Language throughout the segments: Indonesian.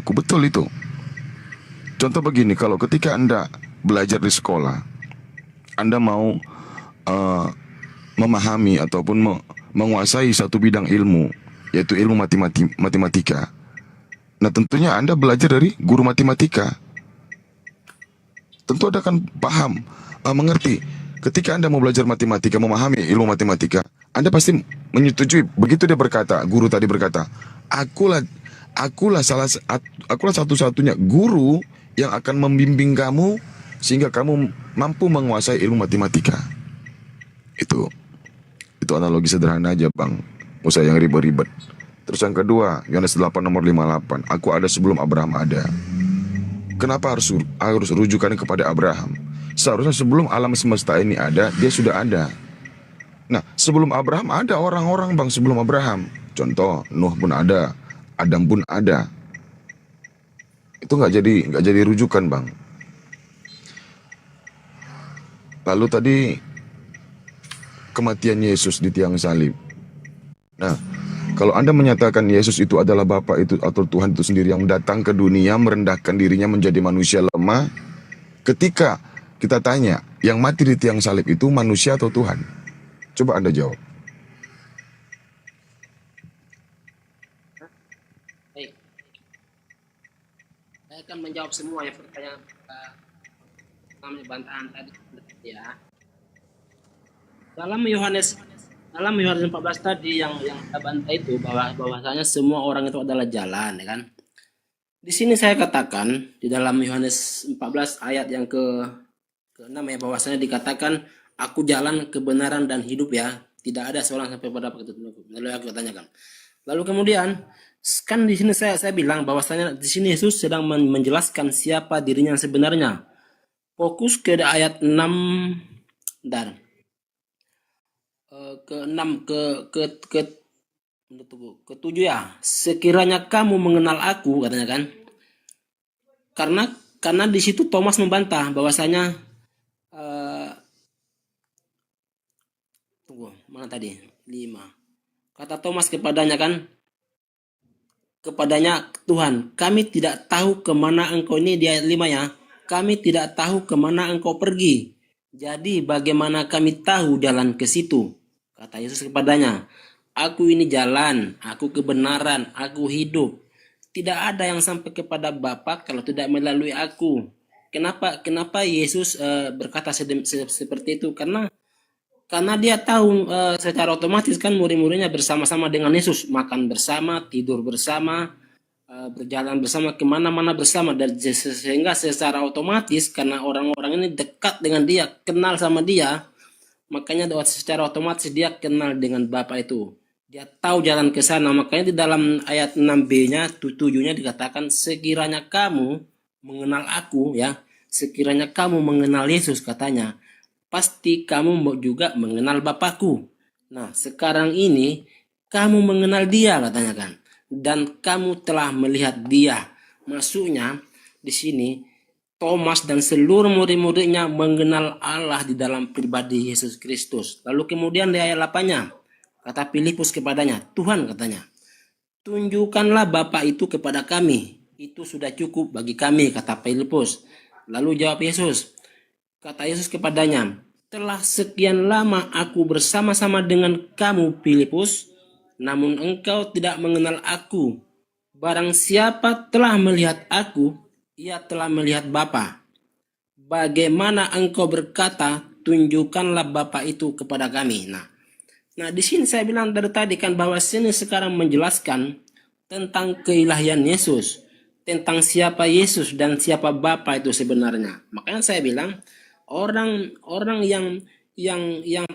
aku. Betul itu. Contoh begini, kalau ketika Anda belajar di sekolah, Anda mau uh, memahami ataupun menguasai satu bidang ilmu, yaitu ilmu matematika. Nah, tentunya Anda belajar dari guru matematika. Tentu Anda akan paham, mengerti. Ketika Anda mau belajar matematika, memahami ilmu matematika, Anda pasti menyetujui. Begitu dia berkata, guru tadi berkata, akulah akulah satu-satunya guru yang akan membimbing kamu sehingga kamu mampu menguasai ilmu matematika. Itu analogi sederhana aja, Bang. Usah yang ribet-ribet. Terus yang kedua, Yohanes 8 nomor 58. Aku ada sebelum Abraham ada. Kenapa harus rujukan kepada Abraham? Seharusnya sebelum alam semesta ini ada, dia sudah ada. Nah, sebelum Abraham ada orang-orang, Bang, sebelum Abraham. Contoh, Nuh pun ada, Adam pun ada. Itu nggak jadi rujukan, Bang. Lalu tadi kematian Yesus di tiang salib. Nah, kalau Anda menyatakan Yesus itu adalah Bapa itu atau Tuhan itu sendiri yang datang ke dunia, merendahkan dirinya menjadi manusia lemah, ketika kita tanya, yang mati di tiang salib itu manusia atau Tuhan? Coba Anda jawab. Baik. Saya akan menjawab semua ya pertanyaan bantahan tadi ya. Dalam Yohanes 14 tadi yang kita bantah itu bahwasanya semua orang itu adalah jalan, ya kan? Di sini saya katakan di dalam Yohanes 14 ayat yang ke-6 ya, bahwasanya dikatakan aku jalan kebenaran dan hidup ya. Tidak ada seorang sampai pada waktu itu. Lalu aku tanyakan. Lalu kemudian kan di sini saya bilang bahwasanya di sini Yesus sedang menjelaskan siapa dirinya sebenarnya. Fokus ke ayat 6 dan ke-6 ke-7 ya. Sekiranya kamu mengenal aku, katanya kan. Karena di situ Thomas membantah bahwasanya mana tadi? 5. Kata Thomas kepadanya Tuhan, kami tidak tahu kemana engkau, ini di ayat 5 ya. Kami tidak tahu kemana engkau pergi. Jadi bagaimana kami tahu jalan ke situ? Kata Yesus kepadanya, aku ini jalan, aku kebenaran, aku hidup. Tidak ada yang sampai kepada Bapa kalau tidak melalui aku. Kenapa Yesus berkata seperti itu? Karena dia tahu secara otomatis kan murid-muridnya bersama-sama dengan Yesus, makan bersama, tidur bersama, berjalan bersama, kemana-mana bersama, dan sehingga secara otomatis karena orang-orang ini dekat dengan dia, kenal sama dia, makanya secara otomatis dia kenal dengan Bapa itu. Dia tahu jalan ke sana. Makanya di dalam ayat 6b-nya, 7-nya dikatakan sekiranya kamu mengenal aku ya, sekiranya kamu mengenal Yesus katanya, pasti kamu juga mengenal Bapakku. Nah, sekarang ini kamu mengenal dia katanya kan, dan kamu telah melihat dia. Maksudnya di sini Thomas dan seluruh murid-muridnya mengenal Allah di dalam pribadi Yesus Kristus. Lalu kemudian di ayat 8-nya, kata Filipus kepadanya, Tuhan katanya, tunjukkanlah Bapa itu kepada kami. Itu sudah cukup bagi kami, kata Filipus. Lalu jawab Yesus, kata Yesus kepadanya, telah sekian lama aku bersama-sama dengan kamu Filipus, namun engkau tidak mengenal aku. Barang siapa telah melihat aku, ia telah melihat Bapa. Bagaimana engkau berkata, tunjukkanlah Bapa itu kepada kami. Nah di sini saya bilang dari tadi kan bahwa sini sekarang menjelaskan tentang keilahian Yesus, tentang siapa Yesus dan siapa Bapa itu sebenarnya. Makanya saya bilang orang yang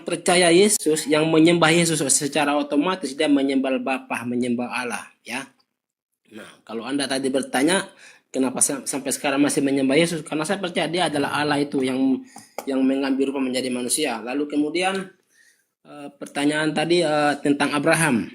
percaya Yesus, yang menyembah Yesus secara otomatis dia menyembah Bapa, menyembah Allah, ya. Nah, kalau Anda tadi bertanya kenapa sampai sekarang masih menyembah Yesus, karena saya percaya dia adalah Allah itu yang mengambil rupa menjadi manusia. Lalu kemudian pertanyaan tadi tentang Abraham.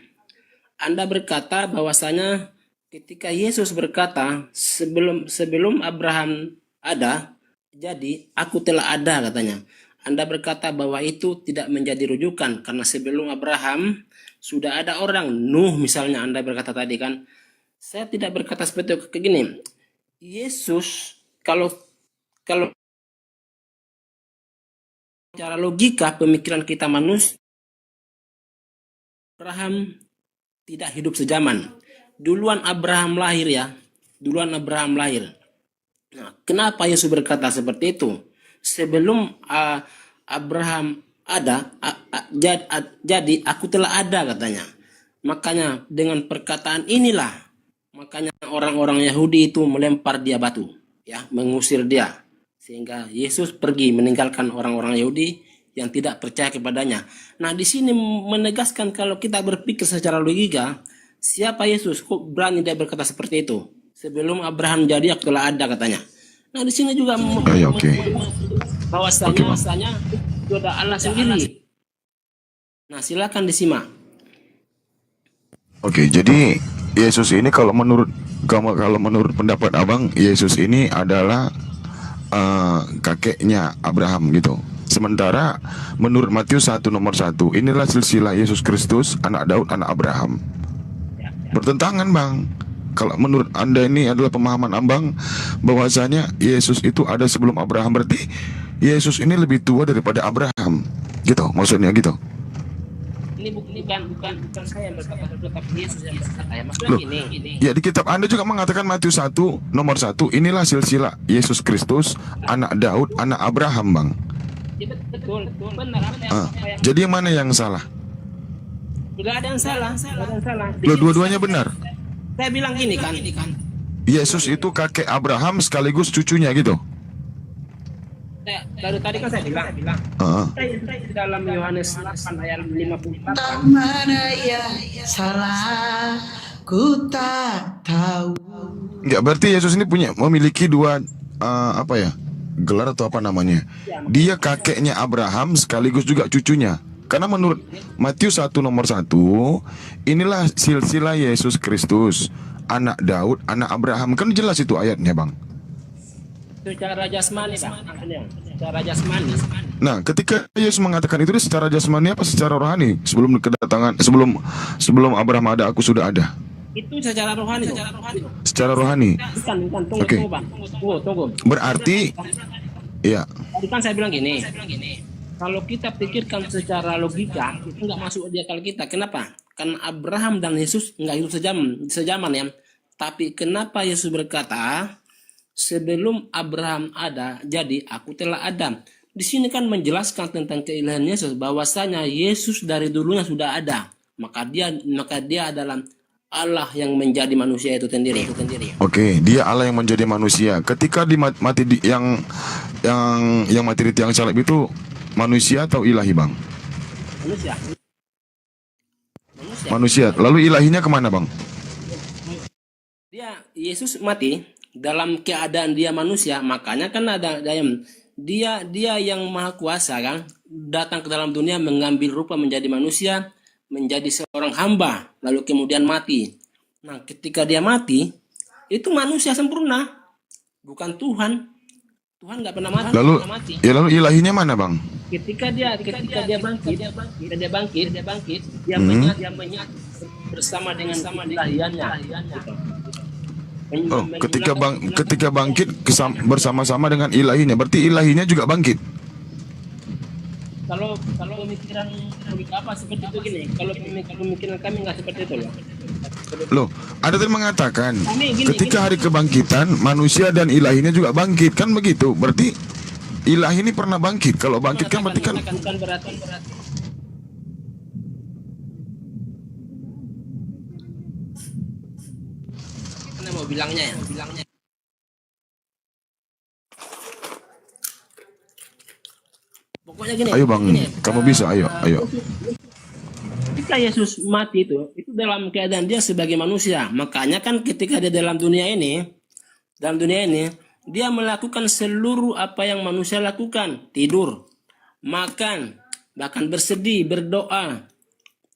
Anda berkata bahwasanya ketika Yesus berkata sebelum Abraham ada, jadi aku telah ada katanya. Anda berkata bahwa itu tidak menjadi rujukan karena sebelum Abraham sudah ada orang, Nuh misalnya Anda berkata tadi kan. Saya tidak berkata seperti itu. Kayak gini, Yesus kalau kalau cara logika pemikiran kita manusia, Abraham tidak hidup sejaman. Duluan Abraham lahir ya. Duluan Abraham lahir. Nah, kenapa Yesus berkata seperti itu? Sebelum Abraham ada, jadi aku telah ada katanya. Makanya dengan perkataan inilah, makanya orang-orang Yahudi itu melempar dia batu, ya, mengusir dia. Sehingga Yesus pergi meninggalkan orang-orang Yahudi yang tidak percaya kepadanya. Nah, di sini menegaskan kalau kita berpikir secara logika, siapa Yesus? Kok berani dia berkata seperti itu? Sebelum Abraham jadi aku telah ada katanya. Nah, di sini juga Ya, oke. bahwasanya itu ada Allah sendiri. Nah, silakan disimak. Oke, jadi Yesus ini kalau menurut pendapat Abang, Yesus ini adalah kakeknya Abraham gitu. Sementara menurut Matius 1 nomor 1, inilah silsilah Yesus Kristus, anak Daud, anak Abraham. Bertentangan, Bang. Kalau menurut Anda ini adalah pemahaman Abang bahwasanya Yesus itu ada sebelum Abraham, berarti Yesus ini lebih tua daripada Abraham. Gitu, maksudnya gitu. Ini bukan saya yang berkata, tetapi Yesus yang berkata ya. Maksudnya Loh, gini. ya di kitab Anda juga mengatakan Matius 1 nomor 1, inilah silsilah Yesus Kristus, anak Daud, anak Abraham, Bang. Ya, betul. Benar apa yang Jadi yang mana yang salah? tidak ada yang salah. Loh, dua-duanya benar. Saya bilang gini kan. Yesus itu kakek Abraham sekaligus cucunya gitu. Tadi kan saya bilang. Di dalam Yohanes 8 ayat 58. Mana yang salah, ku tak tahu. Enggak, berarti Yesus ini memiliki dua gelar atau apa namanya? Dia kakeknya Abraham sekaligus juga cucunya. Karena menurut Matius 1 nomor 1, inilah silsilah Yesus Kristus, anak Daud, anak Abraham. Kan jelas itu ayatnya, Bang. Itu cara jasmani, Bang. Cara jasmani. Nah, ketika Yesus mengatakan itu, dia secara jasmani apa secara rohani? Sebelum Abraham ada, aku sudah ada. Itu secara rohani. Secara rohani. Bukan. Oke. Tunggu. Berarti, ya. Tadi kan saya bilang gini. Kalau kita pikirkan secara logika, itu nggak masuk di akal kita. Kenapa? Karena Abraham dan Yesus nggak hidup sejaman ya. Tapi kenapa Yesus berkata, sebelum Abraham ada, jadi aku telah ada. Di sini kan menjelaskan tentang keilahian Yesus, bahwasanya Yesus dari dulunya sudah ada. Maka dia adalah Allah yang menjadi manusia itu sendiri. Oke, dia Allah yang menjadi manusia. Ketika yang mati di tiang salib itu manusia atau ilahi, Bang? Manusia. Lalu ilahinya kemana, Bang? Yesus mati dalam keadaan dia manusia, makanya kan ada yang dia yang maha kuasa kan datang ke dalam dunia mengambil rupa menjadi manusia, menjadi seorang hamba, lalu kemudian mati. Nah, ketika dia mati, itu manusia sempurna, bukan Tuhan. Tuhan nggak pernah mati. Lalu ilahinya mana, Bang? Ketika dia bangkit, dia menyatu bersama dengan ilahiannya. Oh, ketika bangkit bersama-sama dengan ilahinya, berarti ilahinya juga bangkit. Kalau pemikiran apa seperti itu gini, kalau pemikiran kami nggak seperti itu loh. Loh, ada yang mengatakan ketika hari kebangkitan manusia dan ilahinya juga bangkit, kan begitu? Berarti ilahi ini pernah bangkit. Kalau bangkit kan berarti kan bukan berarti. Mana mau bilangnya ya? Pokoknya gini. Ayo, Bang, kamu bisa, ayo. Ketika Yesus mati itu dalam keadaan dia sebagai manusia. Makanya kan ketika dia dalam dunia ini, dia melakukan seluruh apa yang manusia lakukan. Tidur, makan, bahkan bersedih, berdoa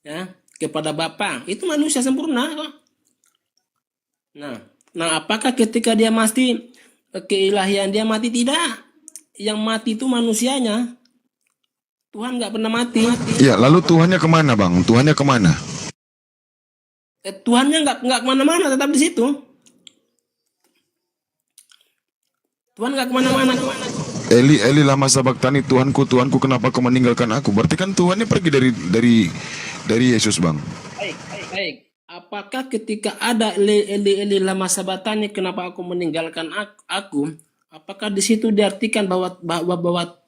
ya, kepada Bapa. Itu manusia sempurna kok. Nah, apakah ketika dia mati, keilahian dia mati? Tidak. Yang mati itu manusianya. Tuhan nggak pernah mati. Ya, lalu Tuhannya kemana, Bang? Tuhannya kemana? Tuhannya nggak kemana-mana, tetap di situ. Tuhan nggak kemana-mana. Eli, Eli lama sabaktani, Tuhanku, Tuhanku, kenapa kau meninggalkan aku? Berarti kan Tuhannya pergi dari Yesus, Bang. Baik, baik. Apakah ketika ada Eli lama sabatani, kenapa aku meninggalkan aku? Apakah di situ diartikan bahwa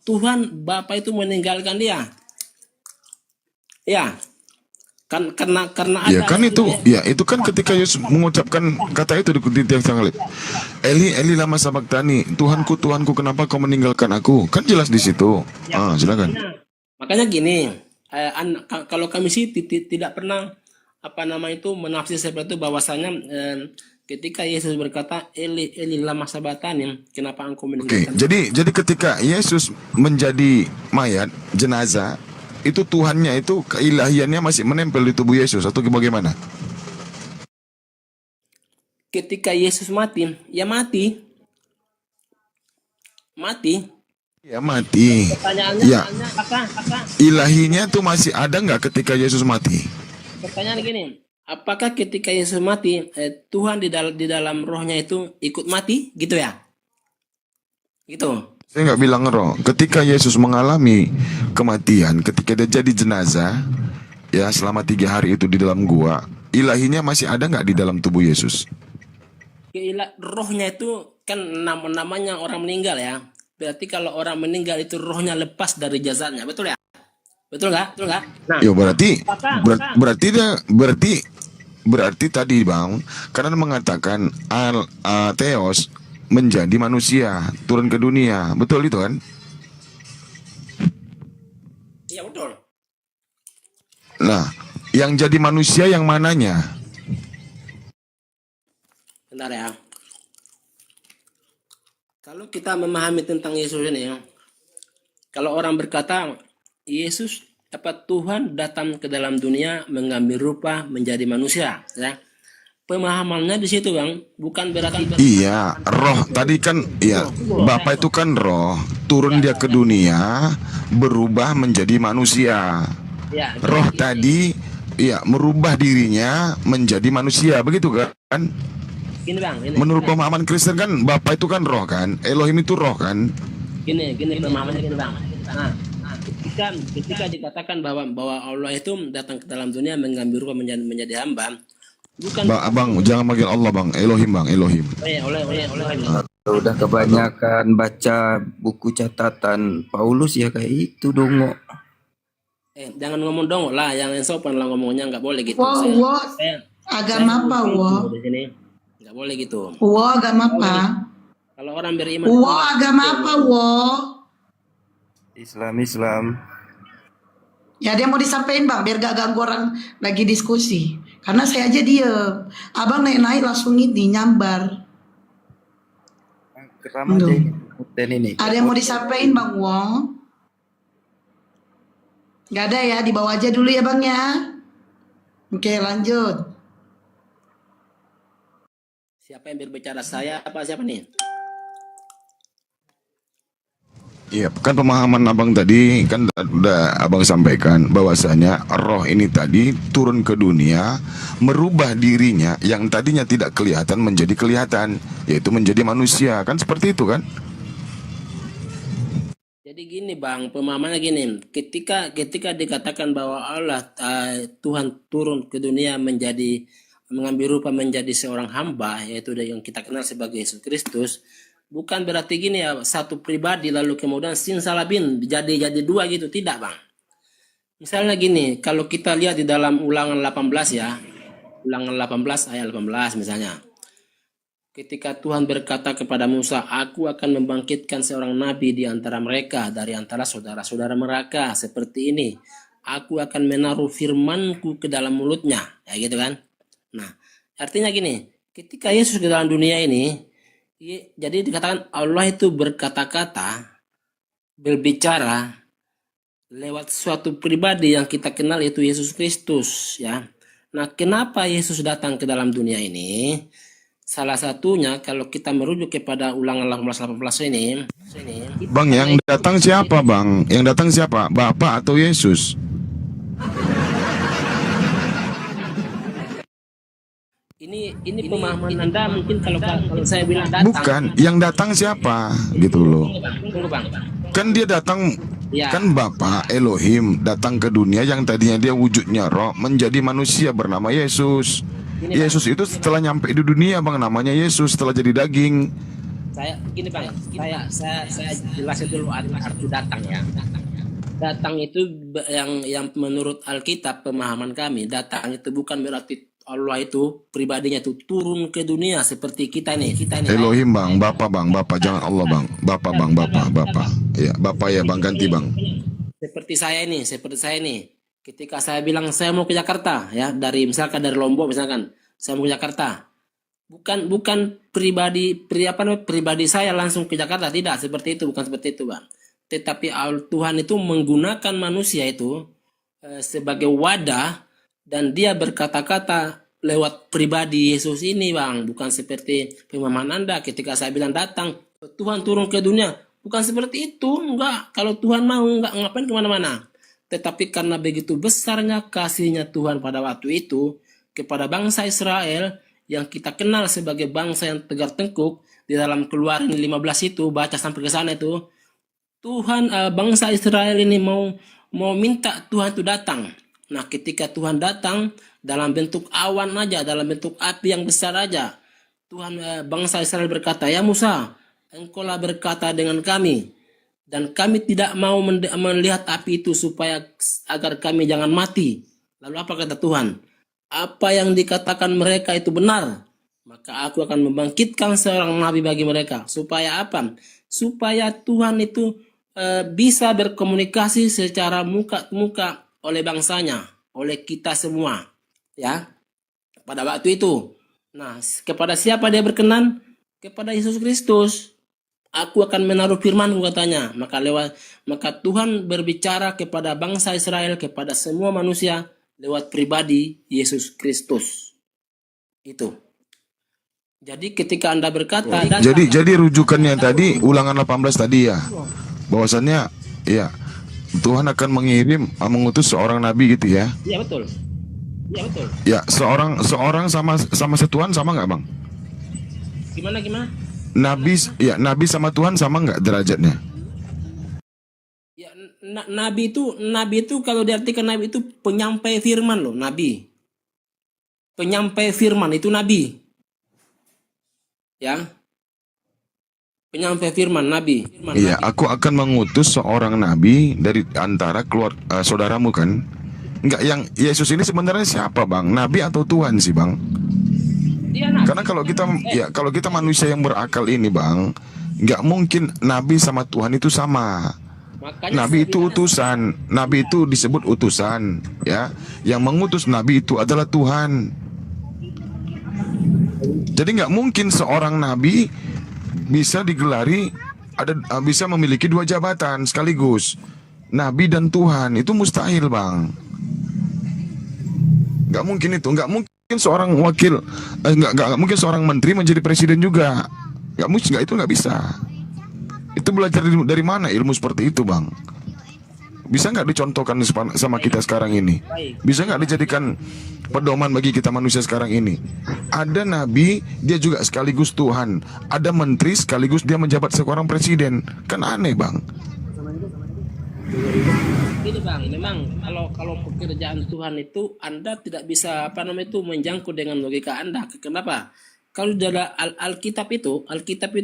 Tuhan Bapa itu meninggalkan dia? Ya, kan karena Ya ada kan itu, ya itu kan ketika Yesus mengucapkan kata itu di tiang salib. Eli, Eli lama sabaktani, Tuhanku, Tuhanku, kenapa kau meninggalkan aku? Kan jelas di situ. Ah, silakan. makanya gini, kalau kami sih tidak pernah menafsir seperti itu, bahwasanya ketika Yesus berkata Eli Eli lama sabatani, kenapa engkau Oke, meninggalkan? jadi ketika Yesus menjadi mayat, jenazah, itu Tuhannya itu keilahiannya masih menempel di tubuh Yesus atau bagaimana? Ketika Yesus mati, ya mati. Ya mati. Pertanyaannya, Ya, apakah ilahinya tuh masih ada nggak ketika Yesus mati? pertanyaan gini, apakah ketika Yesus mati, Tuhan di dalam rohnya itu ikut mati, gitu ya? Gitu. Saya nggak bilang roh. Ketika Yesus mengalami kematian, ketika dia jadi jenazah, ya selama 3 hari itu di dalam gua, ilahinya masih ada nggak di dalam tubuh Yesus? Rohnya itu kan namanya orang meninggal ya. Berarti kalau orang meninggal itu rohnya lepas dari jasadnya, betul ya? Betul nggak? Nah, Ya berarti apakah berarti tadi Bang, karena mengatakan Theos menjadi manusia, turun ke dunia. Betul itu kan? iya betul. Nah, yang jadi manusia yang mananya? Bentar ya. Kalau kita memahami tentang Yesus ini, kalau orang berkata Yesus Tuhan datang ke dalam dunia mengambil rupa menjadi manusia, ya. Pemahamannya di situ, Bang, bukan berarti Iya, roh tadi kan, ya Bapak itu kan roh, turun dia ke dunia, berubah menjadi manusia. ya Roh tadi, ya merubah dirinya menjadi manusia, begitu kan? gini, Bang, Menurut pemahaman Kristen kan, Bapak itu kan roh kan, Elohim itu roh kan? gini pemahamannya gini, Bang. Nah, ketika dikatakan bahwa Allah itu datang ke dalam dunia mengambil rupa menjadi hamba, bukan Bang, jangan panggil Allah Bang, Elohim Bang, Elohim. oleh Udah kebanyakan baca buku catatan Paulus ya kayak itu dong. jangan ngomong dong lah, yang sopan lah ngomongnya, nggak boleh gitu. Wo, agama apa wo? Di sini nggak boleh gitu. Wo agama apa? Kalau orang beriman, Wo agama apa wo? Islam. Ya dia mau disampaikan bang, biar gak ganggu orang lagi diskusi. Karena saya aja diem. Abang naik langsung ini nyambar. Keram aja ini. Dan ini. Ada yang mau disampaikan bang Wo? Gak ada ya, dibawa aja dulu ya bang ya. Oke lanjut. siapa yang berbicara, saya apa siapa nih? Iya, kan pemahaman abang tadi kan udah abang sampaikan bahwasanya roh ini tadi turun ke dunia, merubah dirinya yang tadinya tidak kelihatan menjadi kelihatan, yaitu menjadi manusia, kan seperti itu kan? Jadi gini Bang, pemahamannya gini, ketika dikatakan bahwa Allah Tuhan turun ke dunia mengambil rupa menjadi seorang hamba, yaitu yang kita kenal sebagai Yesus Kristus, bukan berarti gini ya, satu pribadi lalu kemudian simsalabim jadi dua gitu, tidak Bang. Misalnya gini, kalau kita lihat di dalam Ulangan 18 ya, Ulangan 18 ayat 18 misalnya. Ketika Tuhan berkata kepada Musa, aku akan membangkitkan seorang nabi di antara mereka, dari antara saudara-saudara mereka, seperti ini. Aku akan menaruh firmanku ke dalam mulutnya, ya gitu kan. Nah, artinya gini, ketika Yesus ke dalam dunia ini, jadi dikatakan Allah itu berkata-kata, berbicara lewat suatu pribadi yang kita kenal, yaitu Yesus Kristus, ya. Nah, kenapa Yesus datang ke dalam dunia ini? Salah satunya kalau kita merujuk kepada Ulangan 18 ini, Bang, yang datang siapa Bang? Yang datang siapa? Bapak atau Yesus? ini pemahaman Anda mungkin kalau saya bilang datang. Bukan, yang datang siapa gitu loh. Tunggu bang. Kan dia datang, Ya. kan Bapa Elohim datang ke dunia yang tadinya dia wujudnya roh menjadi manusia bernama Yesus. Gini, Bang. Yesus itu setelah nyampe di dunia bang, namanya Yesus setelah jadi daging. Saya gini bang, saya jelasin dulu arti datang ya. Datang itu yang menurut Alkitab pemahaman kami, datang itu bukan berarti Allah itu pribadinya itu turun ke dunia seperti kita nih. Elohim bang, Bapa jangan Allah bang, Bapa. Ya, Bapa ya bang, ganti bang. Seperti saya nih. Ketika saya bilang saya mau ke Jakarta ya, dari Lombok misalkan, saya mau ke Jakarta. Bukan pribadi saya langsung ke Jakarta, tidak seperti itu, bukan seperti itu bang. Tetapi Tuhan itu menggunakan manusia itu sebagai wadah dan dia berkata-kata lewat pribadi Yesus ini bang, bukan seperti pemahaman Anda ketika saya bilang datang Tuhan turun ke dunia, bukan seperti itu, enggak. Kalau Tuhan mau enggak ngapain kemana-mana. Tetapi karena begitu besarnya kasihnya Tuhan pada waktu itu kepada bangsa Israel yang kita kenal sebagai bangsa yang tegar tengkuk, di dalam Keluaran 15 itu baca sampai ke sana itu Tuhan bangsa Israel ini mau minta Tuhan itu datang. Nah, ketika Tuhan datang dalam bentuk awan aja, dalam bentuk api yang besar aja, Tuhan bangsa Israel berkata, "Ya Musa, engkaulah berkata dengan kami, dan kami tidak mau melihat api itu supaya agar kami jangan mati." Lalu apa kata Tuhan? Apa yang dikatakan mereka itu benar, maka aku akan membangkitkan seorang nabi bagi mereka. Supaya apa? Supaya Tuhan itu bisa berkomunikasi secara muka ke muka oleh bangsanya, oleh kita semua, ya, pada waktu itu. Nah, kepada siapa dia berkenan? Kepada Yesus Kristus. Aku akan menaruh firman-Ku katanya. Maka Tuhan berbicara kepada bangsa Israel, kepada semua manusia lewat pribadi Yesus Kristus. Itu. Jadi ketika Anda berkata Jadi rujukannya tadi Ulangan 18 tadi ya. Bahwasannya ya Tuhan akan mengutus seorang nabi gitu ya. Iya betul. Ya, seorang sama Tuhan sama nggak bang? Gimana? Nabi sama Tuhan sama nggak derajatnya? Ya, nabi itu kalau diartikan nabi itu penyampai firman loh, nabi. Penyampai firman itu nabi. Ya. Penyampai firman nabi. Iya, aku akan mengutus seorang nabi dari antara saudaramu kan? Enggak, yang Yesus ini sebenarnya siapa bang? Nabi atau Tuhan sih bang? Dia nabi. Karena kalau kita manusia yang berakal ini bang, nggak mungkin nabi sama Tuhan itu sama. Makanya Nabi itu utusan, nabi itu disebut utusan, ya. Yang mengutus nabi itu adalah Tuhan. Jadi nggak mungkin seorang nabi bisa bisa memiliki dua jabatan sekaligus, nabi dan Tuhan. Itu mustahil bang. Nggak mungkin itu, nggak mungkin seorang wakil, nggak mungkin seorang menteri menjadi presiden juga. Itu nggak bisa. Itu belajar dari mana ilmu seperti itu bang? Bisa nggak dicontohkan sama kita sekarang ini? Bisa nggak dijadikan pedoman bagi kita manusia sekarang ini? Ada nabi, dia juga sekaligus Tuhan. Ada menteri, sekaligus dia menjabat seorang presiden. Kan aneh bang. Ini bang, memang kalau pekerjaan Tuhan itu Anda tidak bisa menjangkau dengan logika Anda. Kenapa? Kalau dalam Alkitab itu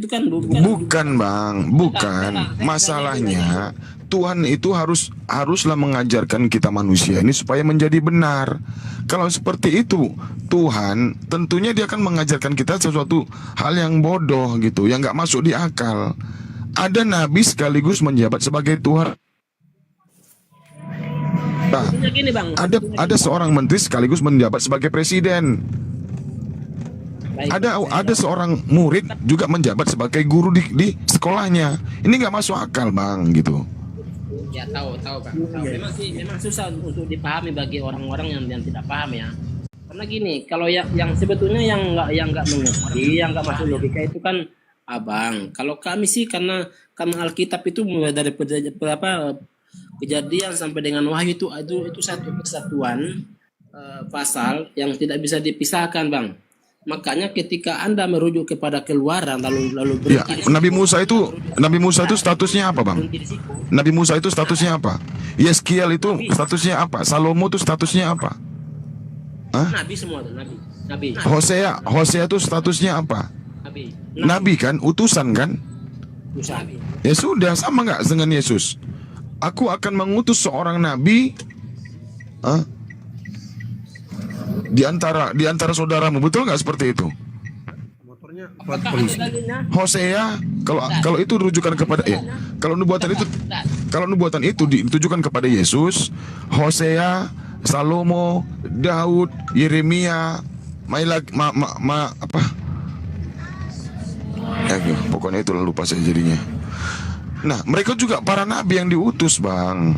kan bukan bang, bukan. Masalahnya Tuhan itu haruslah mengajarkan kita manusia ini supaya menjadi benar. Kalau seperti itu, Tuhan tentunya dia akan mengajarkan kita sesuatu hal yang bodoh gitu, yang nggak masuk di akal. Ada nabi sekaligus menjabat sebagai Tuhan. Nah, gini bang. Ada seorang menteri sekaligus menjabat sebagai presiden. Ada seorang murid juga menjabat sebagai guru di sekolahnya. Ini nggak masuk akal bang gitu. Ya tahu bang. Memang susah untuk dipahami bagi orang-orang yang tidak paham ya. Karena gini, kalau yang sebetulnya yang nggak mengerti, yang nggak masuk logika itu kan abang. Kalau kami sih karena Alkitab itu mulai dari Kejadian sampai dengan Wahyu itu satu kesatuan pasal yang tidak bisa dipisahkan bang. Makanya ketika Anda merujuk kepada Keluaran lalu Ya, berhenti Nabi Musa itu statusnya apa, Bang? di situ. Nabi Musa itu statusnya apa? Yeskiel itu statusnya apa? Salomo itu statusnya apa? Nabi semua tuh, nabi. Hosea itu statusnya apa? Nabi. Nabi kan, utusan kan? Musa. Ya sudah, sama nggak dengan Yesus? Aku akan mengutus seorang nabi di antara saudaramu, betul nggak seperti itu? Apakah ada dalilnya? Hosea, kalau itu rujukan kepada kalau nubuatan itu ditujukan kepada Yesus, Hosea, Salomo, Daud, Yeremia, pokoknya itu lupa saya jadinya. Nah, mereka juga para nabi yang diutus, Bang.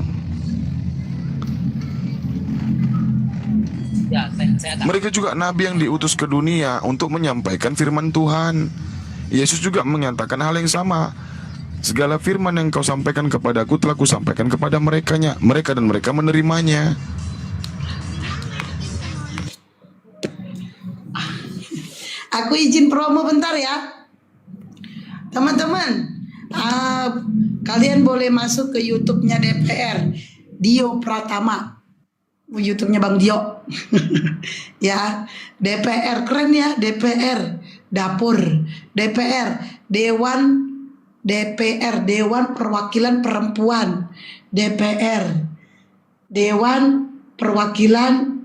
Ya, saya tahu. Mereka juga nabi yang diutus ke dunia untuk menyampaikan firman Tuhan. Yesus juga menyatakan hal yang sama. Segala firman yang kau sampaikan kepadaku telah kusampaikan kepada mereka dan mereka menerimanya. Aku izin promo bentar ya. Teman-teman, kalian boleh masuk ke YouTube-nya DPR, Dio Pratama. YouTube-nya Bang Dio. Ya, DPR keren ya, DPR, dapur, DPR, Dewan Perwakilan Perempuan, DPR, Dewan Perwakilan,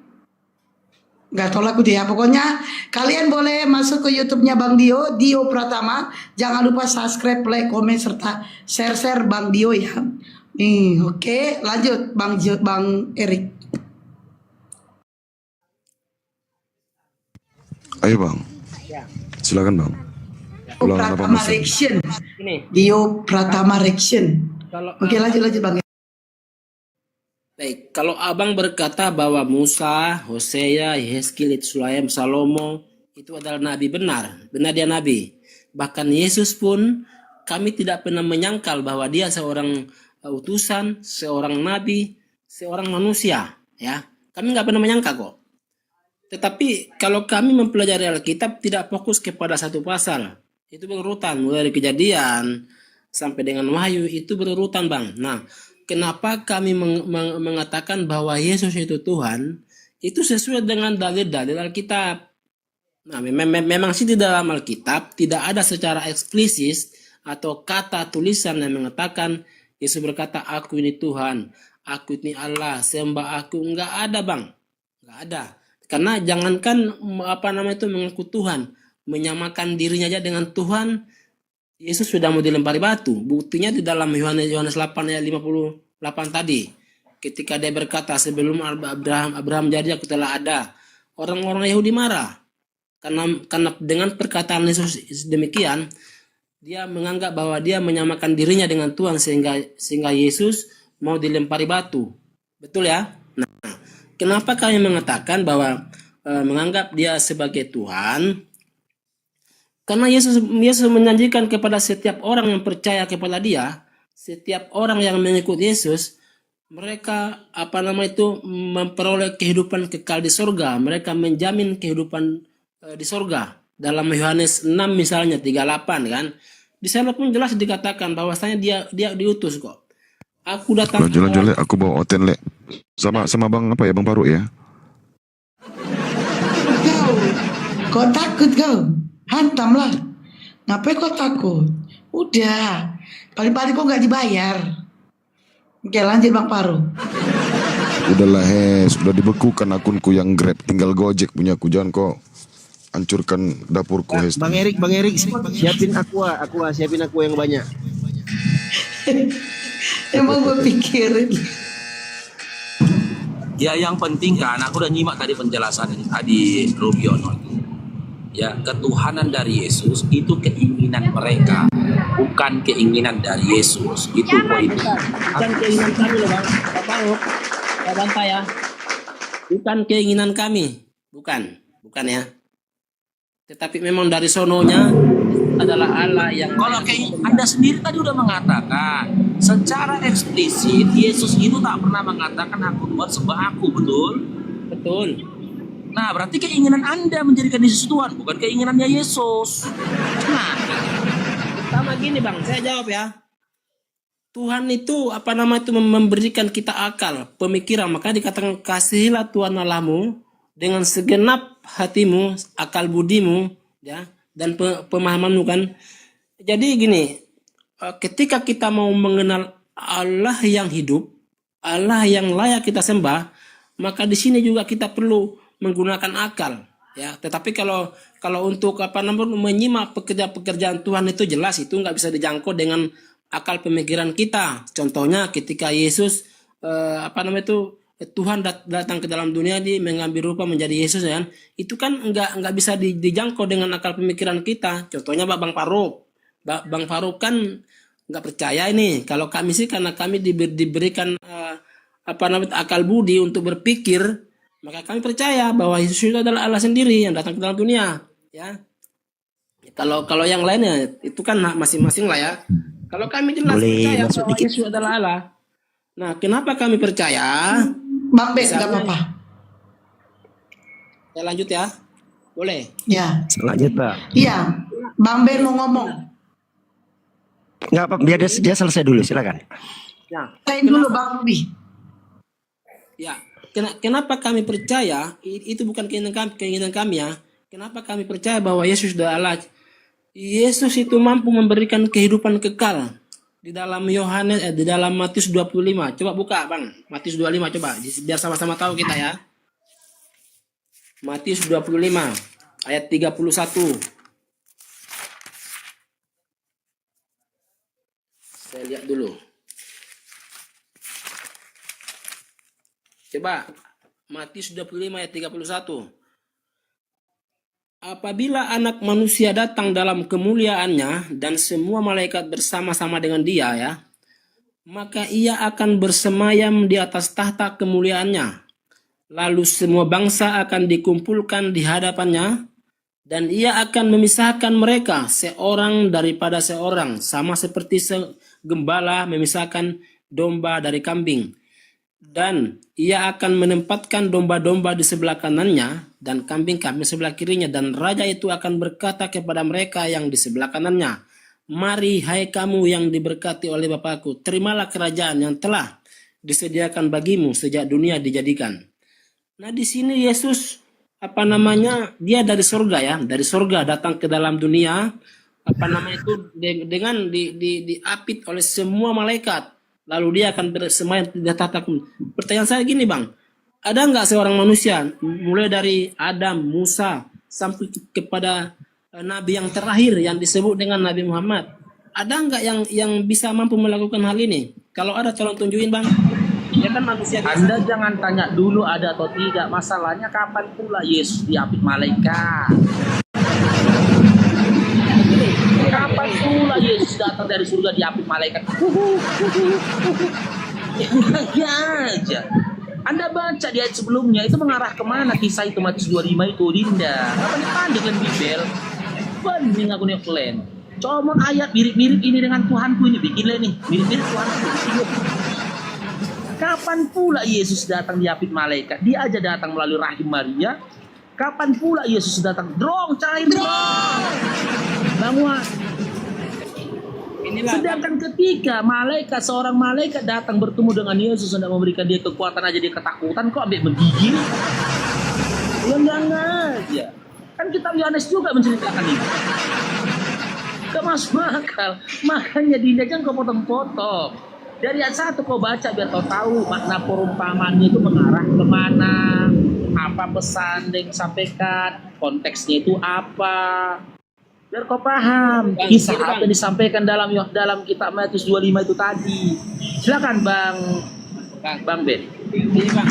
nggak tahu lagu dia. Pokoknya kalian boleh masuk ke YouTube-nya Bang Dio, Dio Pratama. Jangan lupa subscribe, like, komen serta share Bang Dio ya. Oke, lanjut Bang Erik. Ayo, Bang. Ya. Silakan, Bang. Dio Pratama Reaction. Ini. Dio Pratama Reaction. Oke, lanjut Bang. Baik, kalau abang berkata bahwa Musa, Hosea, Yeskiel, Sulaim, Salomo itu adalah nabi, benar dia nabi. Bahkan Yesus pun kami tidak pernah menyangkal bahwa dia seorang utusan, seorang nabi, seorang manusia. Ya, kami nggak pernah menyangka kok. Tetapi kalau kami mempelajari Alkitab tidak fokus kepada satu pasal, itu berurutan mulai dari Kejadian sampai dengan Wahyu itu berurutan, Bang. Nah, kenapa kami mengatakan bahwa Yesus itu Tuhan? Itu sesuai dengan dalil-dalil Alkitab. Nah, memang sih di dalam Alkitab tidak ada secara eksplisit atau kata tulisan yang mengatakan Yesus berkata, "Aku ini Tuhan, aku ini Allah, sembah aku." Enggak ada, Bang. Enggak ada. Karena jangankan mengaku Tuhan, menyamakan dirinya aja dengan Tuhan, Yesus sudah mau dilempari batu. Buktinya di dalam Yohanes 8 ayat 58 tadi. Ketika dia berkata, sebelum Abraham jadi aku telah ada. Orang-orang Yahudi marah. Karena dengan perkataan Yesus demikian, dia menganggap bahwa dia menyamakan dirinya dengan Tuhan sehingga Yesus mau dilempari batu. Betul ya? Nah, kenapa kami mengatakan bahwa menganggap dia sebagai Tuhan? Karena Yesus menjanjikan kepada setiap orang yang percaya kepada dia, setiap orang yang mengikut Yesus, mereka memperoleh kehidupan kekal di sorga. Mereka menjamin kehidupan di sorga. Dalam Yohanes 6 misalnya 38 kan, di sana pun jelas dikatakan bahwasanya dia diutus kok. Aku datang. Jalan-jalan, aku bawa oten le. Sama Bang Bang Paru ya. Kau takut kau? Hantamlah. Ngapain kau takut? Udah. Paling-paling kau nggak dibayar. Oke, lanjut Bang Paru. Udahlah sudah dibekukan akunku yang Grab, tinggal Gojek punyaku, jangan kok hancurkan dapurku. Bang Erik, siapin aqua yang banyak. Emang gue pikirin. Ya, yang penting kan aku udah nyimak tadi penjelasan tadi Rubiono. Ya, ketuhanan dari Yesus itu keinginan mereka, bukan keinginan dari Yesus. Itu poinnya. Bukan keinginan kami loh, Bang. Pak Faruk, Pak Banta ya. Bukan keinginan kami. Bukan ya. Tetapi memang dari sononya adalah Allah yang... Kalau kayak Anda sendiri tadi udah mengatakan secara eksplisit Yesus itu tak pernah mengatakan aku Tuhan sembah aku, betul? Betul. Nah, berarti keinginan Anda menjadikan Yesus Tuhan, bukan keinginannya Yesus. Nah, Pertama gini bang, saya jawab ya. Tuhan itu memberikan kita akal, pemikiran. Maka dikatakan kasihilah Tuhan Allahmu dengan segenap hatimu, akal budimu, ya, dan pemahamanmu kan. Jadi gini, ketika kita mau mengenal Allah yang hidup, Allah yang layak kita sembah, maka di sini juga kita perlu menggunakan akal, ya. Tetapi kalau untuk menyimak pekerjaan Tuhan itu jelas itu nggak bisa dijangkau dengan akal pemikiran kita. Contohnya ketika Yesus Tuhan datang ke dalam dunia mengambil rupa menjadi Yesus, ya. Itu kan nggak bisa dijangkau dengan akal pemikiran kita. Contohnya Bang Faruk. Bang Faruk kan nggak percaya ini. Kalau kami sih karena kami diberikan akal budi untuk berpikir, maka kami percaya bahwa Yesus itu adalah Allah sendiri yang datang ke dalam dunia, ya. Kalau yang lainnya itu kan masing-masing lah ya. Kalau kami jelas percaya bahwa Yesus adalah Allah. Nah, kenapa kami percaya? Bang Ben, nggak apa-apa. Ya lanjut ya, boleh. Ya, Lanjut, Pak. iya. Bang Ben mau ngomong. Nggak apa, biar dia selesai dulu, silakan. Ya, Saya dulu Bang Ruby. ya. Kenapa kami percaya? Itu bukan keinginan kami ya. Kenapa kami percaya bahwa Yesus adalah Allah? Yesus itu mampu memberikan kehidupan kekal. Di dalam di dalam Matius 25. Coba buka, Bang. Matius 25 coba biar sama-sama tahu kita ya. Matius 25 ayat 31. Saya lihat dulu. Coba Matius 25 ayat 31. Apabila anak manusia datang dalam kemuliaannya dan semua malaikat bersama-sama dengan dia, ya, maka ia akan bersemayam di atas tahta kemuliaannya. Lalu semua bangsa akan dikumpulkan di hadapannya dan ia akan memisahkan mereka seorang daripada seorang, sama seperti gembala memisahkan domba dari kambing. Dan ia akan menempatkan domba-domba di sebelah kanannya dan kambing-kambing sebelah kirinya, dan raja itu akan berkata kepada mereka yang di sebelah kanannya, mari hai kamu yang diberkati oleh Bapakku, terimalah kerajaan yang telah disediakan bagimu sejak dunia dijadikan. Nah, di sini Yesus dia dari surga, ya, dari surga datang ke dalam dunia dengan diapit oleh semua malaikat. Lalu dia akan bersemayam di tahta. Pertanyaan saya gini, Bang. Ada nggak seorang manusia, mulai dari Adam, Musa, sampai kepada Nabi yang terakhir yang disebut dengan Nabi Muhammad, ada nggak yang bisa mampu melakukan hal ini? Kalau ada, tolong tunjukin, Bang. Ya kan manusia biasa. Anda jangan tanya dulu ada atau tidak. Masalahnya kapan pula Yesus diapit malaikat? Kapan pula Yesus datang dari surga diapit malaikat? Ya aja. Anda baca di ayat sebelumnya itu mengarah kemana kisah itu Matius 25 itu, Dinda? Apa dibanding dengan Bibel? Banding aku nih plan. Coba ayat mirip-mirip ini dengan Tuhanku ini bikinlah nih, mirip-mirip Tuhanku. Kapan pula Yesus datang diapit malaikat? Dia aja datang melalui rahim Maria. Kapan pula Yesus datang? Drong, cair drong. Bangun. Sedangkan ketika seorang malaikat datang bertemu dengan Yesus dan memberikan dia kekuatan aja dia ketakutan, kok ambil menggigil? Jangan aja. Kan kitab Yohanes juga menceritakan itu. Gak masuk akal. Makanya Dinda jangan kau potong-potong. Dari ayat 1 kau baca biar kau tahu makna perumpamaannya itu mengarah kemana, apa pesan yang disampaikan, konteksnya itu apa. Biar kau paham kisah apa yang disampaikan dalam kitab Matius 25 itu tadi. Silakan Bang Ben. Ini, Bang.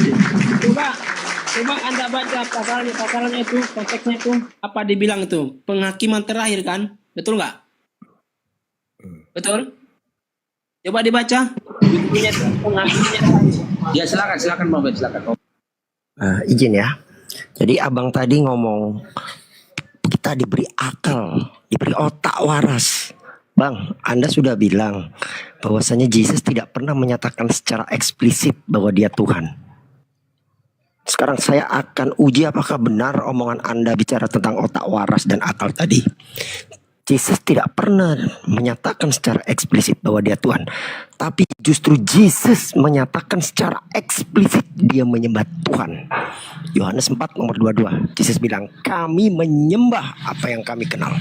Coba Anda baca pasalnya itu, konteksnya itu apa dibilang itu? Penghakiman terakhir kan? Betul nggak? Betul? Coba dibaca. Ya silakan Bang Ben, silakan. Izin ya. Jadi abang tadi ngomong kita diberi akal, diberi otak waras. Bang, Anda sudah bilang bahwasanya Yesus tidak pernah menyatakan secara eksplisit bahwa dia Tuhan. Sekarang saya akan uji apakah benar omongan Anda bicara tentang otak waras dan akal tadi. Yesus tidak pernah menyatakan secara eksplisit bahwa dia Tuhan. Tapi justru Yesus menyatakan secara eksplisit dia menyembah Tuhan. Yohanes 4 nomor 22. Yesus bilang, kami menyembah apa yang kami kenal.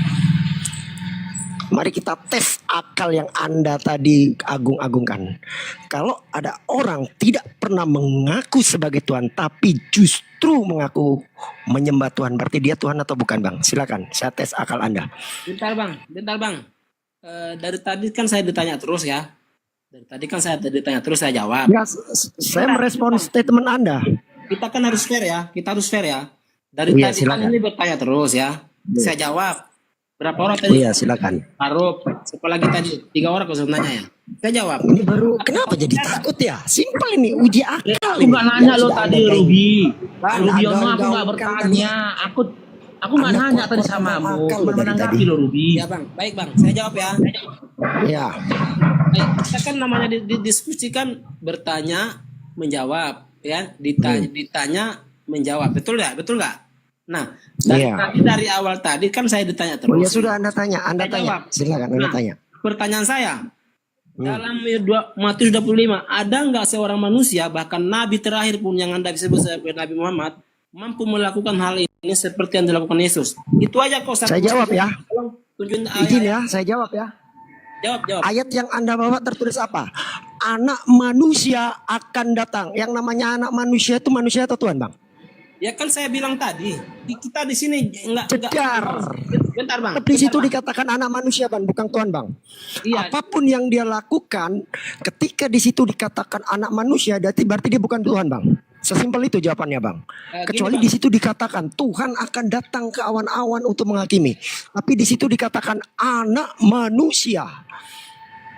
Mari kita tes akal yang Anda tadi agung-agungkan. Kalau ada orang tidak pernah mengaku sebagai Tuhan, tapi justru mengaku menyembah Tuhan, berarti dia Tuhan atau bukan, Bang? Silakan, saya tes akal Anda. Bentar bang. Dari tadi kan saya ditanya terus ya. Saya jawab. Ya, saya merespon statement Anda. Kita kan harus fair ya. Dari Iya, tadi kan silakan. ini bertanya terus ya. Saya jawab. Berapa orang tadi? Iya, silakan. Taruh. Siapa lagi tadi? 3 orang kok sebenarnya ya. Saya jawab. Ini baru kenapa jadi takut ya? Simpel ini, uji akal Aku ini. nggak nanya lo Sudah tadi ada Ruby. Bang, Ruby ada aku nggak gaungkan bertanya. Aku nggak Anda nanya tadi kuat-kuat sama akal kamu. lo Cuma dari menanggapi tadi. lo Ruby. Ya bang. Baik bang. Saya jawab ya. Ya, Kita kan namanya didiskusikan bertanya menjawab ya. Ditanya menjawab. Betul nggak? Nah, iya. dari awal tadi kan saya ditanya terus. Oh ya sudah, Anda tanya, Saya jawab. Silakan Anda Nah, tanya. pertanyaan saya, dalam Matius 25, ada nggak seorang manusia, bahkan Nabi terakhir pun yang Anda sebut sebagai Nabi Muhammad, mampu melakukan hal ini seperti yang dilakukan Yesus? Itu aja kok. Saya jawab ya. Tolong tunjukin Izin ya, saya jawab ya. Jawab. Ayat yang Anda bawa tertulis apa? Anak manusia akan datang. Yang namanya anak manusia itu manusia atau Tuhan, Bang? Ya kan saya bilang tadi, kita di sini enggak. Cedar. Bentar bang. Tapi di situ dikatakan anak manusia, Bang, bukan Tuhan, Bang. Iya. Apapun yang dia lakukan, ketika di situ dikatakan anak manusia, berarti dia bukan Tuhan, Bang. Sesimpel itu jawabannya, Bang. Kecuali Bang. di situ dikatakan Tuhan akan datang ke awan-awan untuk menghakimi. Tapi di situ dikatakan anak manusia.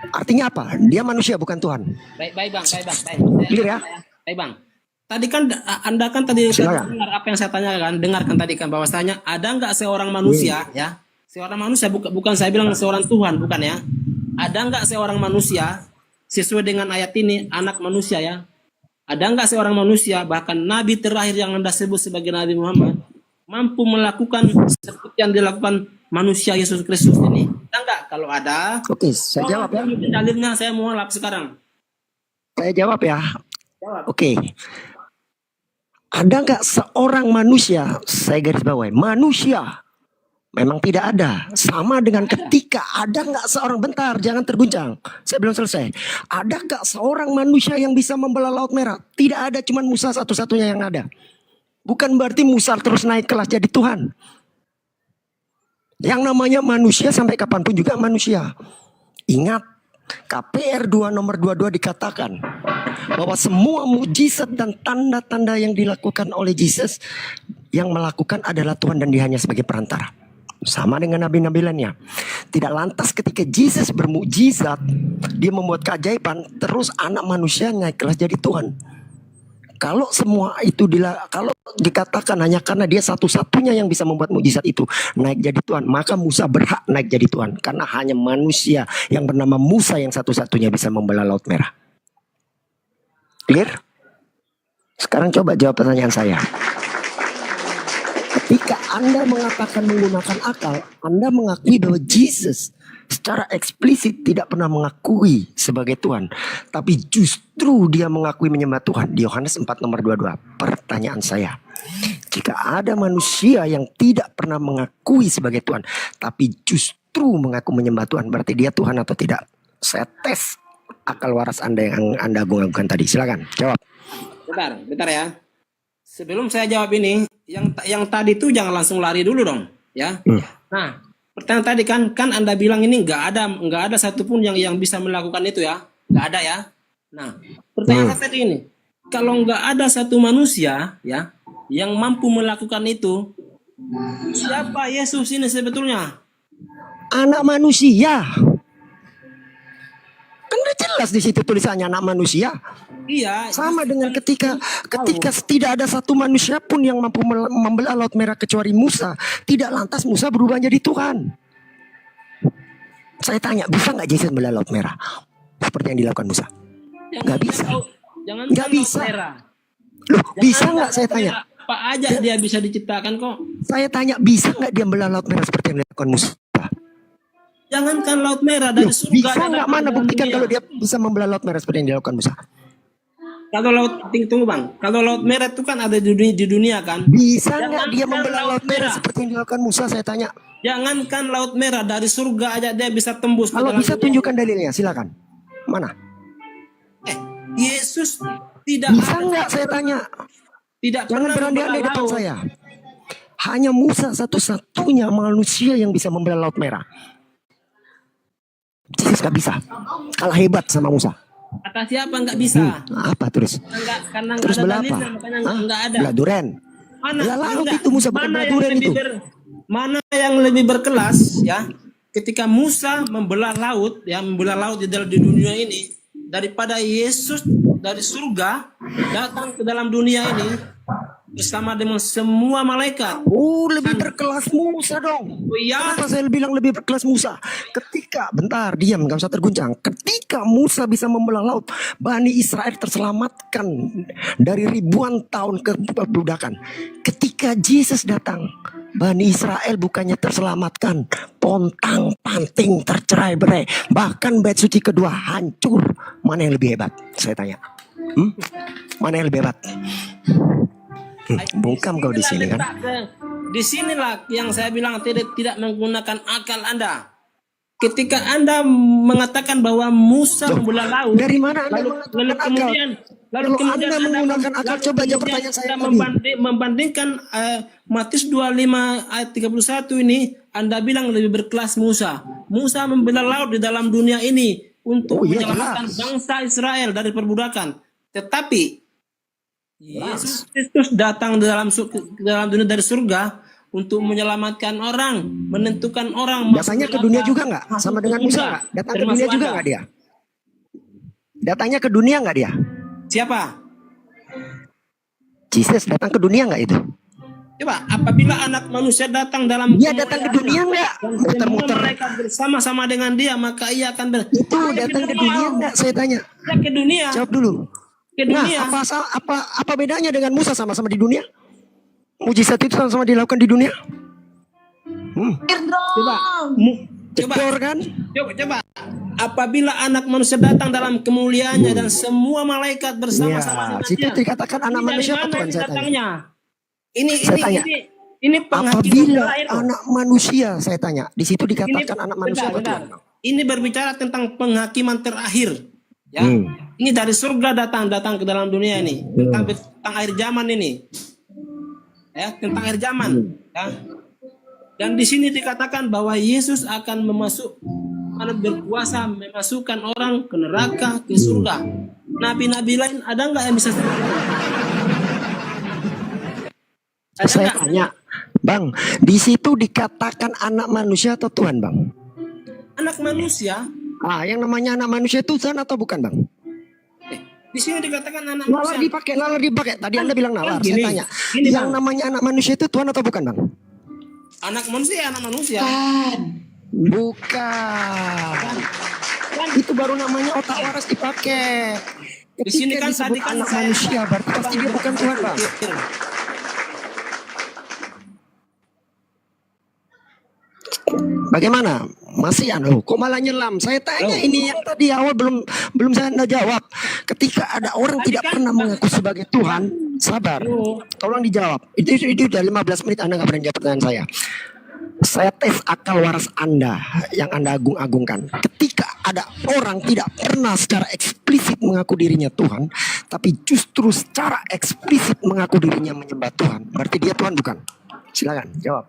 Artinya apa? Dia manusia, bukan Tuhan. Baik bang. Clear ya? Baik bang. Tadi kan Anda kan tadi Silakan. dengar apa yang saya tanyakan, dengarkan tadi kan bahwasanya ada nggak seorang manusia ya, seorang manusia bukan saya bilang seorang Tuhan, bukan ya, ada nggak seorang manusia sesuai dengan ayat ini anak manusia ya, ada nggak seorang manusia bahkan Nabi terakhir yang Anda sebut sebagai Nabi Muhammad mampu melakukan seperti yang dilakukan manusia Yesus Kristus ini? Ada nggak? Kalau ada, Oke, saya jawab ya. Dalilnya saya mualaf sekarang. Saya jawab ya. Jawab. Oke. Ada nggak seorang manusia, saya garis bawahi, manusia memang tidak ada. Sama dengan ketika ada nggak seorang, bentar, jangan terguncang, saya belum selesai. Ada nggak seorang manusia yang bisa membelah Laut Merah? Tidak ada, cuman Musa satu-satunya yang ada. Bukan berarti Musa terus naik kelas jadi Tuhan. Yang namanya manusia sampai kapanpun juga manusia. Ingat, KPR 2 nomor 22 dikatakan bahwa semua mujizat dan tanda-tanda yang dilakukan oleh Yesus, yang melakukan adalah Tuhan dan dia hanya sebagai perantara. Sama dengan nabi-nabi lainnya. Tidak lantas ketika Yesus bermujizat, dia membuat keajaiban, terus anak manusia naik kelas jadi Tuhan. Kalau semua itu kalau dikatakan hanya karena dia satu-satunya yang bisa membuat mujizat itu naik jadi Tuhan, maka Musa berhak naik jadi Tuhan. Karena hanya manusia yang bernama Musa yang satu-satunya bisa membelah Laut Merah. Clear? Sekarang coba jawab pertanyaan saya. Ketika Anda mengatakan menggunakan akal, Anda mengakui bahwa Yesus secara eksplisit tidak pernah mengakui sebagai Tuhan, tapi justru dia mengakui menyembah Tuhan di Yohanes 4 nomor 22. Pertanyaan saya, jika ada manusia yang tidak pernah mengakui sebagai Tuhan, tapi justru mengaku menyembah Tuhan, berarti dia Tuhan atau tidak? Saya tes akal waras Anda yang Anda agung-agungkan tadi. Silakan jawab. Bentar ya. Sebelum saya jawab ini, yang tadi itu jangan langsung lari dulu dong, ya. Nah, pertanyaan tadi kan Anda bilang ini nggak ada satupun yang bisa melakukan itu ya, nggak ada ya. Nah, pertanyaan saya tadi ini, kalau nggak ada satu manusia ya yang mampu melakukan itu, siapa Yesus ini sebetulnya? Anak manusia. Kan udah jelas di situ tulisannya anak manusia. Iya. Sama dengan ketika tidak ada satu manusia pun yang mampu membelah Laut Merah kecuali Musa, tidak lantas Musa berubah jadi Tuhan. Saya tanya, bisa nggak Yesus membelah Laut Merah seperti yang dilakukan Musa? Nggak bisa. Jangan Nggak bisa. Loh, bisa Jangan nggak saya tanya? apa aja dia bisa diciptakan kok. Saya tanya, bisa nggak dia belah laut merah seperti yang dilakukan Musa? Jangankan laut merah Loh, dari surga. bisa datang nggak? ke Mana dalam buktikan dunia. kalau dia bisa membelah laut merah seperti yang dilakukan Musa? Kalau laut, tunggu bang, kalau laut merah itu kan ada di dunia kan. Bisa nggak dia Jangankan membelah laut laut merah merah. seperti yang dilakukan Musa? Saya tanya. Jangankan laut merah, dari surga aja dia bisa tembus ke Kalau dalam bisa dunia. tunjukkan dalilnya, silakan. Mana? Yesus tidak Bisa ada, nggak saya tanya? tidak Jangan pernah berandai-andai membelah depan laut. saya. Hanya Musa satu-satunya manusia yang bisa membelah laut merah. Yesus nggak bisa. Kalah hebat sama Musa. Kata siapa nggak bisa? Apa terus? Karena nggak Terus ada belah apa? dalilnya, makanya Hah? nggak ada. Belah duren. Belah laut itu Musa, bukan belah duren itu. Mana yang lebih berkelas ya? Ketika Musa membelah laut, ya membelah laut di dalam di dunia ini, daripada Yesus dari surga datang ke dalam dunia ini bersama dengan semua malaikat. Oh, lebih berkelas Musa dong. Oh iya, Kenapa saya bilang lebih berkelas Musa? Ketika, bentar, diam, nggak usah terguncang. Ketika Musa bisa membelah laut, Bani Israel terselamatkan dari ribuan tahun keperbudakan. Ketika Yesus datang, Bani Israel bukannya terselamatkan, pontang panting tercerai berai, bahkan bait suci kedua hancur. Mana yang lebih hebat? Saya tanya. Mana yang lebih hebat? Bungkam kau di sini kan? Di sinilah yang saya bilang tidak menggunakan akal Anda. Ketika Anda mengatakan bahwa Musa Loh, membelah laut, dari mana Anda menggunakan akal? Kalau Anda menggunakan akal, coba aja pertanyaan saya tadi. membandingkan Matius 25 ayat 31 ini, Anda bilang lebih berkelas Musa. Musa membelah laut di dalam dunia ini untuk Oh, iya, menyelamatkan jelas. bangsa Israel dari perbudakan. Tetapi Yesus Kristus datang ke dalam dunia dari surga untuk menyelamatkan orang, menentukan orang. Datanya ke dunia juga nggak? Sama dengan Musa nggak? Datang ke dunia juga nggak dia? Datanya ke dunia nggak dia? Siapa? Jesus datang ke dunia nggak itu? Coba, apabila anak manusia datang dalam Dia datang ke dunia nggak? Muter-muter. mereka bersama-sama dengan dia, maka ia akan Itu datang ke dunia nggak? Saya tanya. Ya, ke dunia. Jawab dulu. Ke Nah, dunia. apa bedanya dengan Musa sama-sama di dunia? Mujizat itu sama-sama dilakukan di dunia. Coba, coba, Jedor kan? coba. Apabila anak manusia datang dalam kemuliaannya dan semua malaikat bersama-sama Ya, dengan situ dia. dikatakan anak Ini manusia dari apa mana Tuhan ini saya tanya? datangnya? Ini Saya tanya. ini penghakiman Apabila terakhir. anak manusia, saya tanya, di situ dikatakan anak manusia apa bentar. Tuhan? Ini berbicara tentang penghakiman terakhir. Ya, ini dari surga datang ke dalam dunia ini tentang akhir zaman ini, ya tentang akhir zaman. Ya. Dan di sini dikatakan bahwa Yesus akan berkuasa memasukkan orang ke neraka, ke surga. Nabi-nabi lain ada nggak yang bisa? Ada Saya nggak? tanya, Bang, di situ dikatakan anak manusia atau Tuhan, Bang? Anak manusia. Yang namanya anak manusia itu Tuhan atau bukan, Bang? Di sini dikatakan anak Nalar manusia. dipakai. Tadi Anda bilang nalar. Gini, Saya tanya, gini, yang Bang. namanya anak manusia itu Tuhan atau bukan, Bang? Anak manusia. Kan. Bukan. Itu baru namanya otak waras dipakai. Di sini Ketika kan disebut tadi kan anak saya- manusia, berarti pasti dia bukan Tuhan, Bang. Bagaimana? Masih kok malah nyelam? Saya tanya ini yang tadi awal belum saya Anda jawab. Ketika ada orang Tadi tidak kan, pernah mengaku sebagai Tuhan, sabar. Tolong dijawab. Itu udah 15 menit Anda nggak berani jawab pertanyaan saya. Saya tes akal waras Anda yang Anda agung-agungkan. Ketika ada orang tidak pernah secara eksplisit mengaku dirinya Tuhan, tapi justru secara eksplisit mengaku dirinya menyembah Tuhan, berarti dia Tuhan bukan? Silakan jawab.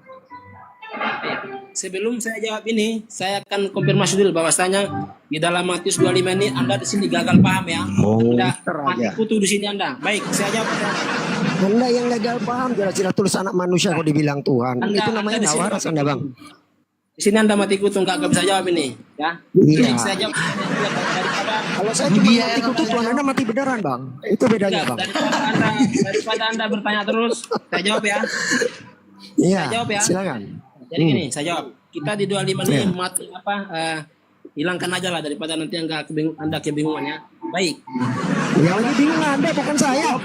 Sebelum saya jawab ini, saya akan konfirmasi dulu bahwasanya di dalam Matius 25 ini Anda di sini gagal paham ya. Anda mati aja. kutu di sini Anda. Baik, saya jawab. Anda yang gagal paham jelas-jelas tulis anak manusia kok dibilang Tuhan. Itu namanya di sini nawaras mati Anda, kutu. Bang. Di sini Anda mati kutu nggak bisa jawab ini, ya. Iya. Ini saya jawab daripada Kalau saya cuma mati kutu Tuhan Anda mati beneran, Bang. Itu bedanya, Bang. daripada Anda bertanya terus, saya jawab ya. Iya. Saya jawab ya. Silakan. Jadi gini, saya jawab. Kita di 25 ini mati hilangkan aja lah daripada nanti Anda kebingungan ya. Baik. Yang lagi bingung Anda bukan saya.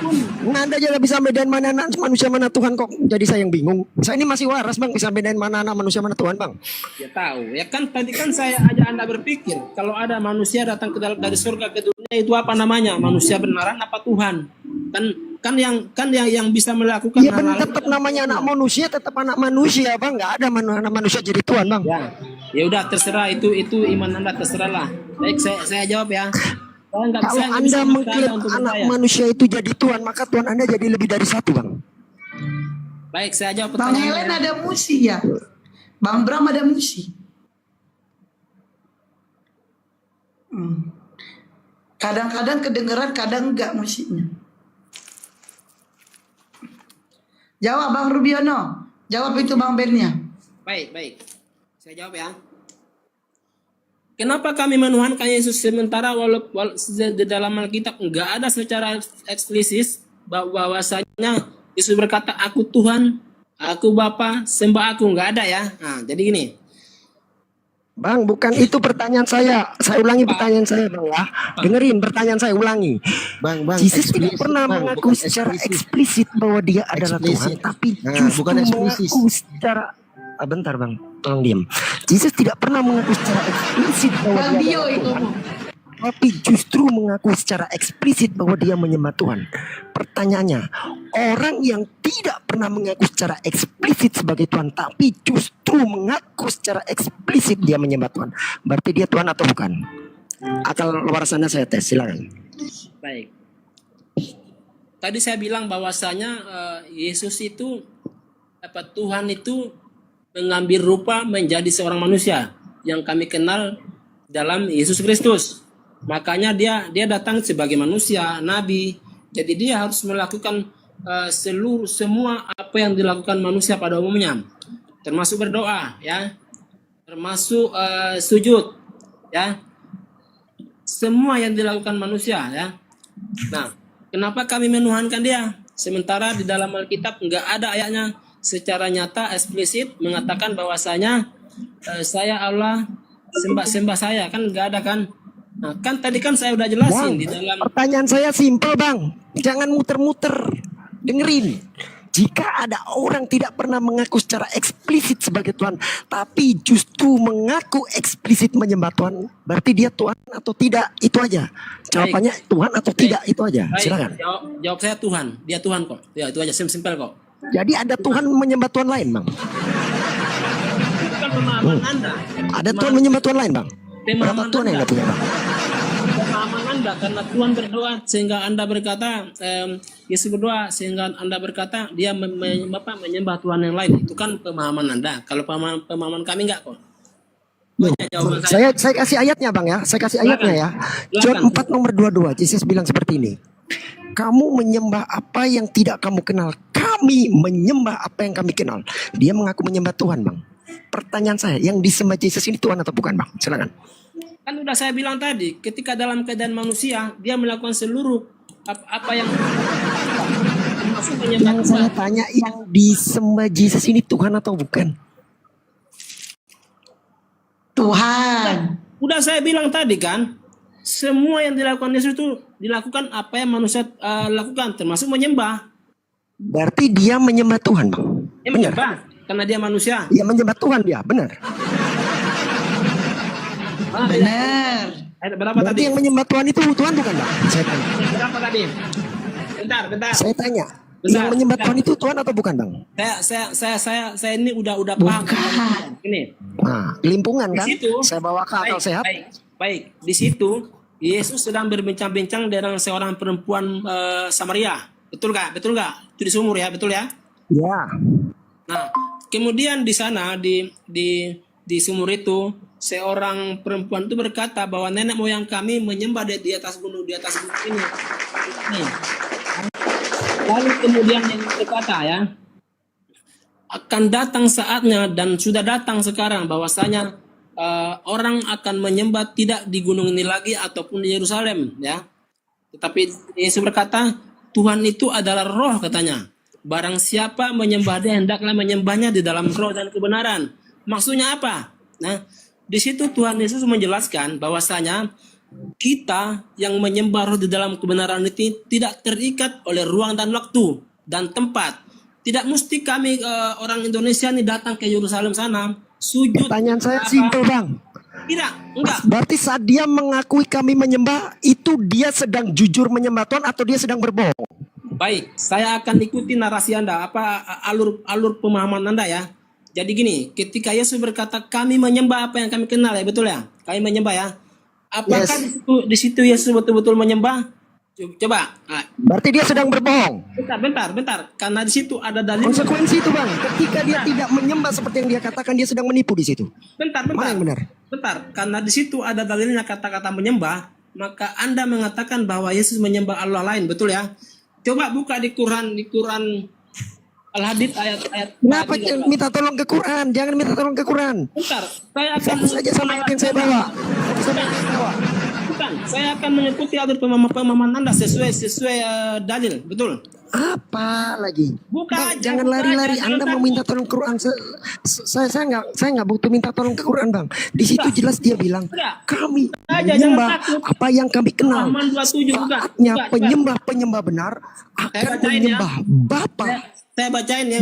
Anda aja nggak bisa bedain mana anak manusia mana Tuhan kok. Jadi saya yang bingung. Saya ini masih waras bang, bisa bedain mana anak manusia mana Tuhan bang. Ya tahu. Ya kan tadi kan saya ajak Anda berpikir kalau ada manusia datang dari surga ke dunia itu apa namanya? Manusia beneran apa Tuhan? Kan yang bisa melakukan Ya hal-hal tetap namanya anak manusia, tetap anak manusia bang. Nggak ada anak manusia jadi Tuhan bang. Ya udah terserah itu iman Anda terserah lah. Baik saya jawab ya. Kalau Anda mengklaim anak manusia itu jadi Tuhan, maka Tuhan Anda jadi lebih dari satu bang. Baik saya jawab Bang pertanyaan. Helen ada musi ya. Bang Bram ada musi. Kadang-kadang kedengeran, kadang enggak musiknya. Jawab Bang Rubiono. Jawab itu Bang Bennya. Baik. Saya jawab ya. Kenapa kami menuhankan Yesus sementara walaupun di dalam Alkitab enggak ada secara eksplisit bahwasanya Yesus berkata aku Tuhan, aku Bapa, sembah aku, enggak ada ya. Nah, jadi gini. Bang, bukan itu pertanyaan saya. Saya ulangi pertanyaan saya, Bang ya. Dengerin pertanyaan saya ulangi. Bang, Yesus tidak eksplisit, pernah Bang, mengaku bukan secara eksplisit. eksplisit bahwa dia adalah Tuhan, Eksplisit. tapi Nah, justru bukan eksplisit. mengaku secara bentar, Bang. Tolong diam. Yesus tidak pernah mengaku secara eksplisit bahwa Bang dia Dio adalah itu. Tuhan, tapi justru mengaku secara eksplisit bahwa dia menyembah Tuhan. Pertanyaannya, orang yang tidak pernah mengaku secara eksplisit sebagai Tuhan, tapi justru mengaku secara eksplisit dia menyembah Tuhan, berarti dia Tuhan atau bukan? Akal luar sana saya tes, silakan. Baik. Tadi saya bilang bahwasanya Yesus itu Tuhan itu mengambil rupa menjadi seorang manusia yang kami kenal dalam Yesus Kristus. Makanya dia datang sebagai manusia, nabi. Jadi dia harus melakukan semua apa yang dilakukan manusia pada umumnya, termasuk berdoa, ya, termasuk sujud, ya, semua yang dilakukan manusia, ya. Nah, kenapa kami menuhankan dia? Sementara di dalam Alkitab nggak ada ayatnya secara nyata eksplisit mengatakan bahwasanya saya Allah, sembah saya, kan nggak ada kan? Nah, kan tadi kan saya udah jelasin Bang, di dalam. pertanyaan saya simpel bang, jangan muter-muter. Dengerin, jika ada orang tidak pernah mengaku secara eksplisit sebagai Tuhan, tapi justru mengaku eksplisit menyembah Tuhan, berarti dia Tuhan atau tidak? Itu aja. Jawabannya Tuhan atau tidak, itu aja. Baik, Silakan. jawab saya Tuhan, dia Tuhan kok. Ya itu aja, simpel kok. Jadi ada Tuhan menyembah Tuhan lain bang? Bukan pemahaman Anda. Ada Tuhan menyembah Tuhan lain bang? Berapa Pemahaman Tuhan yang Anda. Anda punya bang? Pemahaman Anda karena Tuhan berdoa sehingga Anda berkata Yesus berdoa sehingga Anda berkata dia menyembah Tuhan yang lain. Itu kan pemahaman Anda. Kalau pemahaman kami enggak kok. Banyak jawaban saya. Saya kasih ayatnya bang ya, saya kasih ayatnya ya. John 4 nomor 22, Yesus bilang seperti ini. Kamu menyembah apa yang tidak kamu kenal, kami menyembah apa yang kami kenal. Dia mengaku menyembah Tuhan bang. Pertanyaan saya, yang disembah Yesus ini Tuhan atau bukan bang? Silakan. Kan udah saya bilang tadi, ketika dalam keadaan manusia dia melakukan seluruh apa yang termasuk menyembah Yang saya Tuhan. tanya, yang disembah Yesus ini Tuhan atau bukan? Tuhan. Udah saya bilang tadi kan, semua yang dilakukan Yesus itu dilakukan apa yang manusia lakukan, termasuk menyembah. Berarti dia menyembah Tuhan bang? Dia Benar? menyembah karena dia manusia. Dia menyembah Tuhan dia, benar? Benar. Berapa Berarti tadi? yang menyembah Tuhan itu Tuhan bukan bang? Saya tanya. Berapa tadi? Bentar. Saya tanya. Bentar, Yang menyembah bentar. Tuhan itu Tuhan atau bukan bang? Saya ini udah paham. Bukan. Ini. Nah, kelimpungan Di kan? situ, Saya bawa ke akal sehat. Baik. Di situ Yesus sedang berbincang-bincang dengan seorang perempuan Samaria. Betul nggak? Itu di sumur ya, betul ya? Ya. Nah, kemudian di sana di sumur itu seorang perempuan itu berkata bahwa nenek moyang kami menyembah di atas gunung ini. Nih. Lalu kemudian yang berkata ya, akan datang saatnya dan sudah datang sekarang bahwasanya orang akan menyembah tidak di gunung ini lagi ataupun di Yerusalem ya. Tetapi Yesus berkata, Tuhan itu adalah roh katanya. Barang siapa menyembah dia hendaklah menyembahnya di dalam roh dan kebenaran. Maksudnya apa? Nah, di situ Tuhan Yesus menjelaskan bahwasanya kita yang menyembah roh di dalam kebenaran itu tidak terikat oleh ruang dan waktu dan tempat. Tidak mesti kami orang Indonesia nih datang ke Yerusalem sana sujud. Pertanyaan saya simpel, Bang. Tidak, enggak. Berarti saat dia mengakui kami menyembah, itu dia sedang jujur menyembah Tuhan atau dia sedang berbohong? Baik, saya akan ikuti narasi Anda, alur pemahaman Anda ya. Jadi gini, ketika Yesus berkata kami menyembah apa yang kami kenal ya, betul ya? Kami menyembah ya. Apakah Yes. di situ Yesus betul-betul menyembah? Coba. Berarti dia sedang berbohong. Bentar. Karena di situ ada dalil. Konsekuensi itu, Bang. Ketika dia tidak menyembah seperti yang dia katakan, dia sedang menipu di situ. Bentar. Mana yang benar? Bentar, karena di situ ada dalilnya kata-kata menyembah, maka Anda mengatakan bahwa Yesus menyembah Allah lain, betul ya? Coba buka di Quran Al-Hadid ayat. Kenapa minta tolong ke Quran? Jangan minta tolong ke Quran. Bentar, saya akan Fokus saja sama ayat yang saya bawa. Bukan, saya akan mengikuti alur pemahaman Anda sesuai dalil, betul? Apa lagi? Buka Bang, aja, jangan buka lari-lari. aja, Anda jangan mau minta tolong Quran. Saya nggak butuh minta tolong ke Quran, Bang. Di situ jelas dia bilang, kami Aja, menyembah jangan takut. apa yang kami kenal. Halaman 27 buka. Saatnya Buka, penyembah benar akan bacain ya. menyembah Bapa. Saya bacain ya.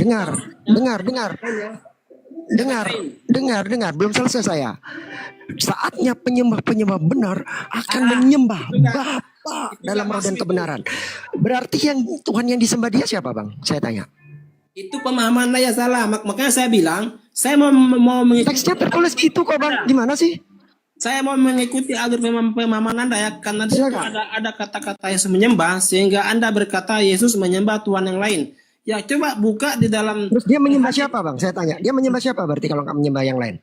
Dengar. Belum selesai saya. Saatnya penyembah benar akan menyembah Bapa dalam roh dan kebenaran. Berarti yang Tuhan yang disembah dia siapa, Bang? Saya tanya. Itu pemahaman Anda yang salah. Makanya saya bilang, saya mau mengikuti. Teksnya tertulis gitu kok, Bang. Gimana sih? Saya mau mengikuti alur pemahaman Anda ya, karena di situ ada kata-kata Yesus menyembah, sehingga Anda berkata Yesus menyembah Tuhan yang lain. Ya coba buka di dalam. Terus dia menyembah siapa, Bang? Saya tanya. Dia menyembah siapa berarti kalau nggak menyembah yang lain?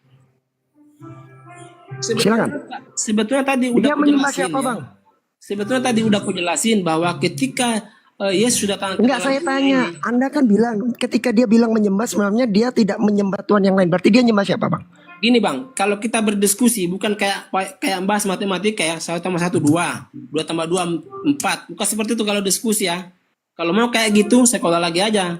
Silakan. Sebetulnya tadi udah Dia aku menyembah jelasin siapa, ya. Bang? Sebetulnya tadi udah aku jelasin bahwa ketika Yesus datang ke Enggak, dalam saya dunia tanya. ini, Anda kan bilang ketika dia bilang menyembah sebenarnya dia tidak menyembah Tuhan yang lain. Berarti dia menyembah siapa, Bang? gini Bang, kalau kita berdiskusi bukan kayak bahas matematika ya, 1+1 2, 2+2 4. Bukan seperti itu kalau diskusi ya. Kalau mau kayak gitu sekolah lagi aja.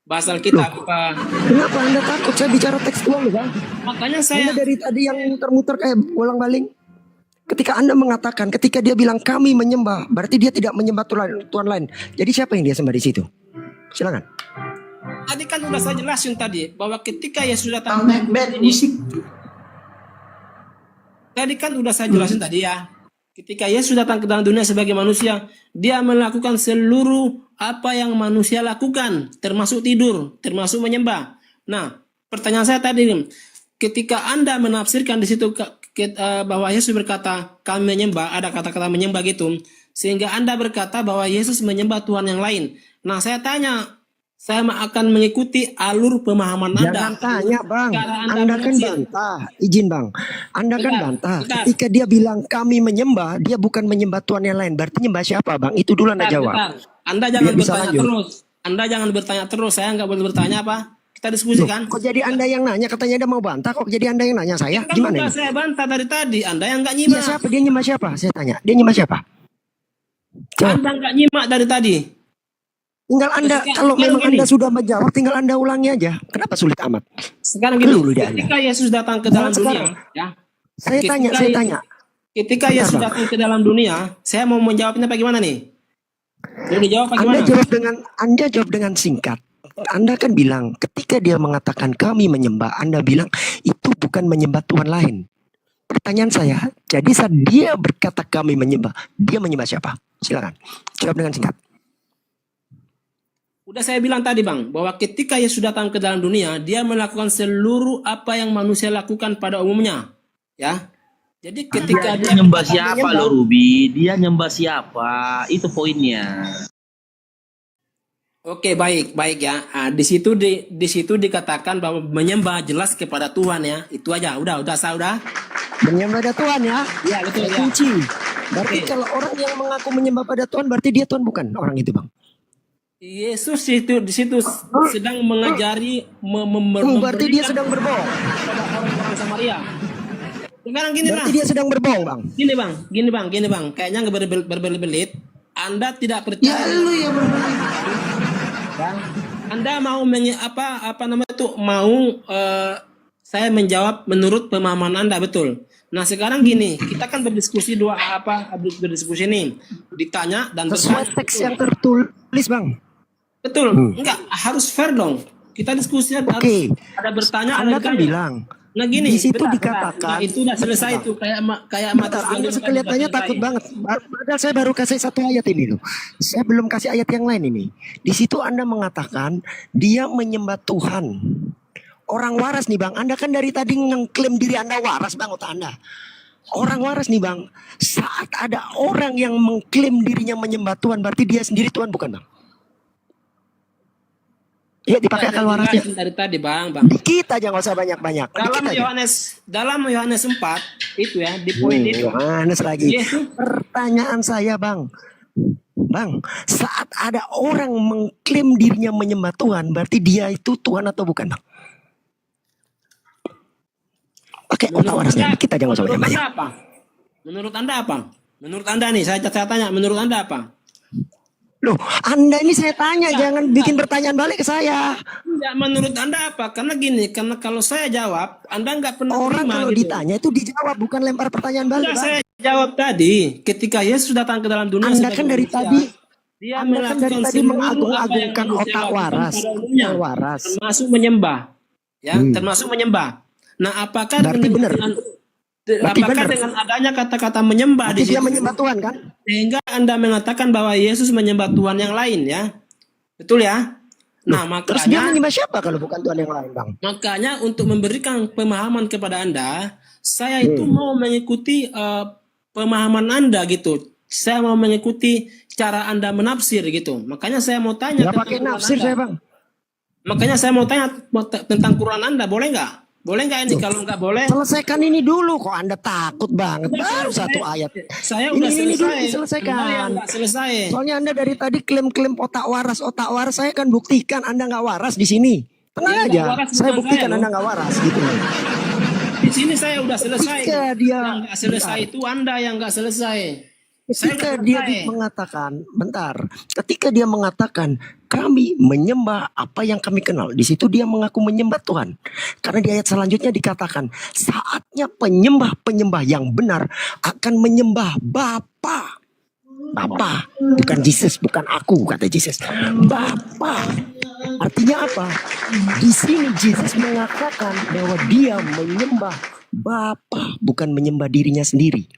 Bahas Alkitab apa. Kenapa Anda takut saya bicara tekstual, Bang? Makanya Anda saya dari tadi yang muter-muter kayak bolang-baling. Ketika Anda mengatakan, ketika dia bilang kami menyembah, berarti dia tidak menyembah Tuhan lain. Jadi siapa yang dia sembah di situ? Silakan. tadi kan udah saya jelasin tadi bahwa ketika Yesus datang Bang Macbeth musik. tadi kan udah saya jelasin tadi ya. Ketika Yesus datang ke dalam dunia sebagai manusia, dia melakukan seluruh apa yang manusia lakukan, termasuk tidur, termasuk menyembah. Nah, pertanyaan saya tadi, ketika Anda menafsirkan di situ bahwa Yesus berkata, kami menyembah, ada kata-kata menyembah gitu, sehingga Anda berkata bahwa Yesus menyembah Tuhan yang lain. Nah, saya tanya, saya akan mengikuti alur pemahaman Anda. Jangan tanya, Bang. Cara Anda kan menafsir. bantah. Izin, Bang. Anda kan Bentar, bantah. bentar. Ketika dia bilang kami menyembah, dia bukan menyembah Tuhan yang lain. Berarti nyembah siapa, Bang? Itu dulu Anda jawab. Bentar. Anda jangan Biar bisa bertanya lanjut. terus. Anda jangan bertanya terus. Saya nggak boleh bertanya apa. Kita diskusikan. Kok jadi Anda yang nanya? Katanya Anda mau bantah. Kok jadi Anda yang nanya saya? Kan Gimana udah ini? saya bantah dari tadi. Anda yang nggak Iya, nyimak. siapa? Dia nyembah siapa? Saya tanya. Dia nyembah siapa? Jawab. Anda nggak nyimak dari tadi. Tinggal Anda, kalau memang Anda sudah menjawab, tinggal Anda ulangi aja. Kenapa sulit amat? Sekarang gini, Dulu dia ketika Yesus datang ke dalam dunia, ya. Saya tanya. Ketika Bentar, Yesus Bang. datang ke dalam dunia, saya mau menjawabnya bagaimana nih? Mau dijawab bagaimana? Anda jawab dengan singkat. Anda kan bilang ketika dia mengatakan kami menyembah, Anda bilang itu bukan menyembah Tuhan lain. Pertanyaan saya, jadi saat dia berkata kami menyembah, dia menyembah siapa? Silakan. Jawab dengan singkat. Udah saya bilang tadi Bang, bahwa ketika Yesus datang ke dalam dunia, dia melakukan seluruh apa yang manusia lakukan pada umumnya. Ya. Jadi ketika Dia nyembah siapa lo Ruby? Dia nyembah siapa? Itu poinnya. Oke, baik ya. Di situ dikatakan bahwa menyembah jelas kepada Tuhan ya. Itu aja. Udah sudah. Menyembah pada Tuhan ya. Iya, betul ya. Kunci. Berarti Oke. kalau orang yang mengaku menyembah pada Tuhan, berarti dia Tuhan bukan orang itu, Bang. Yesus di situ sedang mengajari Berarti dia sedang berbohong. orang Samaria. Sekarang gini lah. Berarti dia sedang berbohong, Bang. Gini bang. Kayaknya nggak berbelit-belit. Anda tidak Ya percaya. lu yang berbalik. Anda mau apa namanya tuh mau Saya menjawab menurut pemahaman Anda, betul. Nah, sekarang gini, kita kan berdiskusi berdiskusi nih. Ditanya dan Sesuai bertanya. teks yang tertulis, Bang. Betul. Enggak, harus fair dong. Kita diskusi harus Oke. ada bertanya, ada Anda kan ditanya. bilang Nah gini, di situ bentar. dikatakan. Nah, itu udah selesai itu kayak Bentar, Anda kelihatannya takut banget. Padahal saya baru kasih satu ayat ini loh. Saya belum kasih ayat yang lain ini. Di situ Anda mengatakan dia menyembah Tuhan. Orang waras nih Bang. Anda kan dari tadi ngeklaim diri Anda waras Bang, otak Anda. Orang waras nih Bang. Saat ada orang yang mengklaim dirinya menyembah Tuhan, berarti dia sendiri Tuhan, bukan Bang? Ya dipakai akal warasnya. dari tadi Bang. Dikit aja, nggak usah banyak-banyak. Dalam Yohanes 4 itu ya, di poin itu. Yohanes lagi. Yesus. Pertanyaan saya Bang. Bang, saat ada orang mengklaim dirinya menyembah Tuhan, berarti dia itu Tuhan atau bukan Bang? Oke, otak warasnya dikit aja, nggak usah Menurut banyak. Anda apa? Menurut Anda apa? Menurut Anda nih, saya tanya, menurut Anda apa? Loh, Anda ini saya tanya, jangan bikin pertanyaan balik ke saya. Ya, menurut Anda apa? Karena gini, karena kalau saya jawab, Anda nggak pernah Orang terima kalau gitu. ditanya itu dijawab, bukan lempar pertanyaan balik, Enggak, Bang. saya jawab tadi, ketika Yesus datang ke dalam dunia Anda sebagai kan dari manusia, tadi dia Anda kan dari melakukan tadi seluruh mengagung-agungkan apa yang manusia otak lakukan waras, pada umumnya, akal waras. termasuk menyembah, ya, termasuk menyembah. Nah, apakah Berarti benar. Berarti apakah benar. dengan adanya kata-kata menyembah Berarti di dia situ, menyembah Tuhan kan? sehingga Anda mengatakan bahwa Yesus menyembah Tuhan yang lain, ya, betul ya? Nah, Terus dia makanya menyembah siapa kalau bukan Tuhan yang lain, Bang? Makanya untuk memberikan pemahaman kepada Anda, saya itu mau mengikuti pemahaman Anda gitu. Saya mau mengikuti cara Anda menafsir gitu. Makanya saya mau tanya Nggak tentang pakai Quran nafsir Anda. saya, Bang. Makanya saya mau tanya tentang Quran Anda, boleh nggak? Boleh nggak ini? Kalau nggak boleh, Selesaikan ini dulu, kok Anda takut banget. Baru satu ayat. saya udah Ini dulu selesai. diselesaikan. Anda yang nggak selesai. Soalnya Anda dari tadi klaim-klaim otak waras, saya akan buktikan Anda nggak waras di sini. Tenang Yang aja, nggak waras saya bukan buktikan saya, Anda nggak waras gitu. Di sini saya udah selesai. Ketika dia Yang nggak selesai itu Anda yang nggak selesai. Ketika dia mengatakan, ketika dia mengatakan kami menyembah apa yang kami kenal, di situ dia mengaku menyembah Tuhan. Karena di ayat selanjutnya dikatakan saatnya penyembah yang benar akan menyembah Bapa. Bapa, bukan Yesus, bukan aku, kata Yesus. Bapa. Artinya apa? Di sini Yesus mengatakan bahwa dia menyembah Bapa, bukan menyembah dirinya sendiri.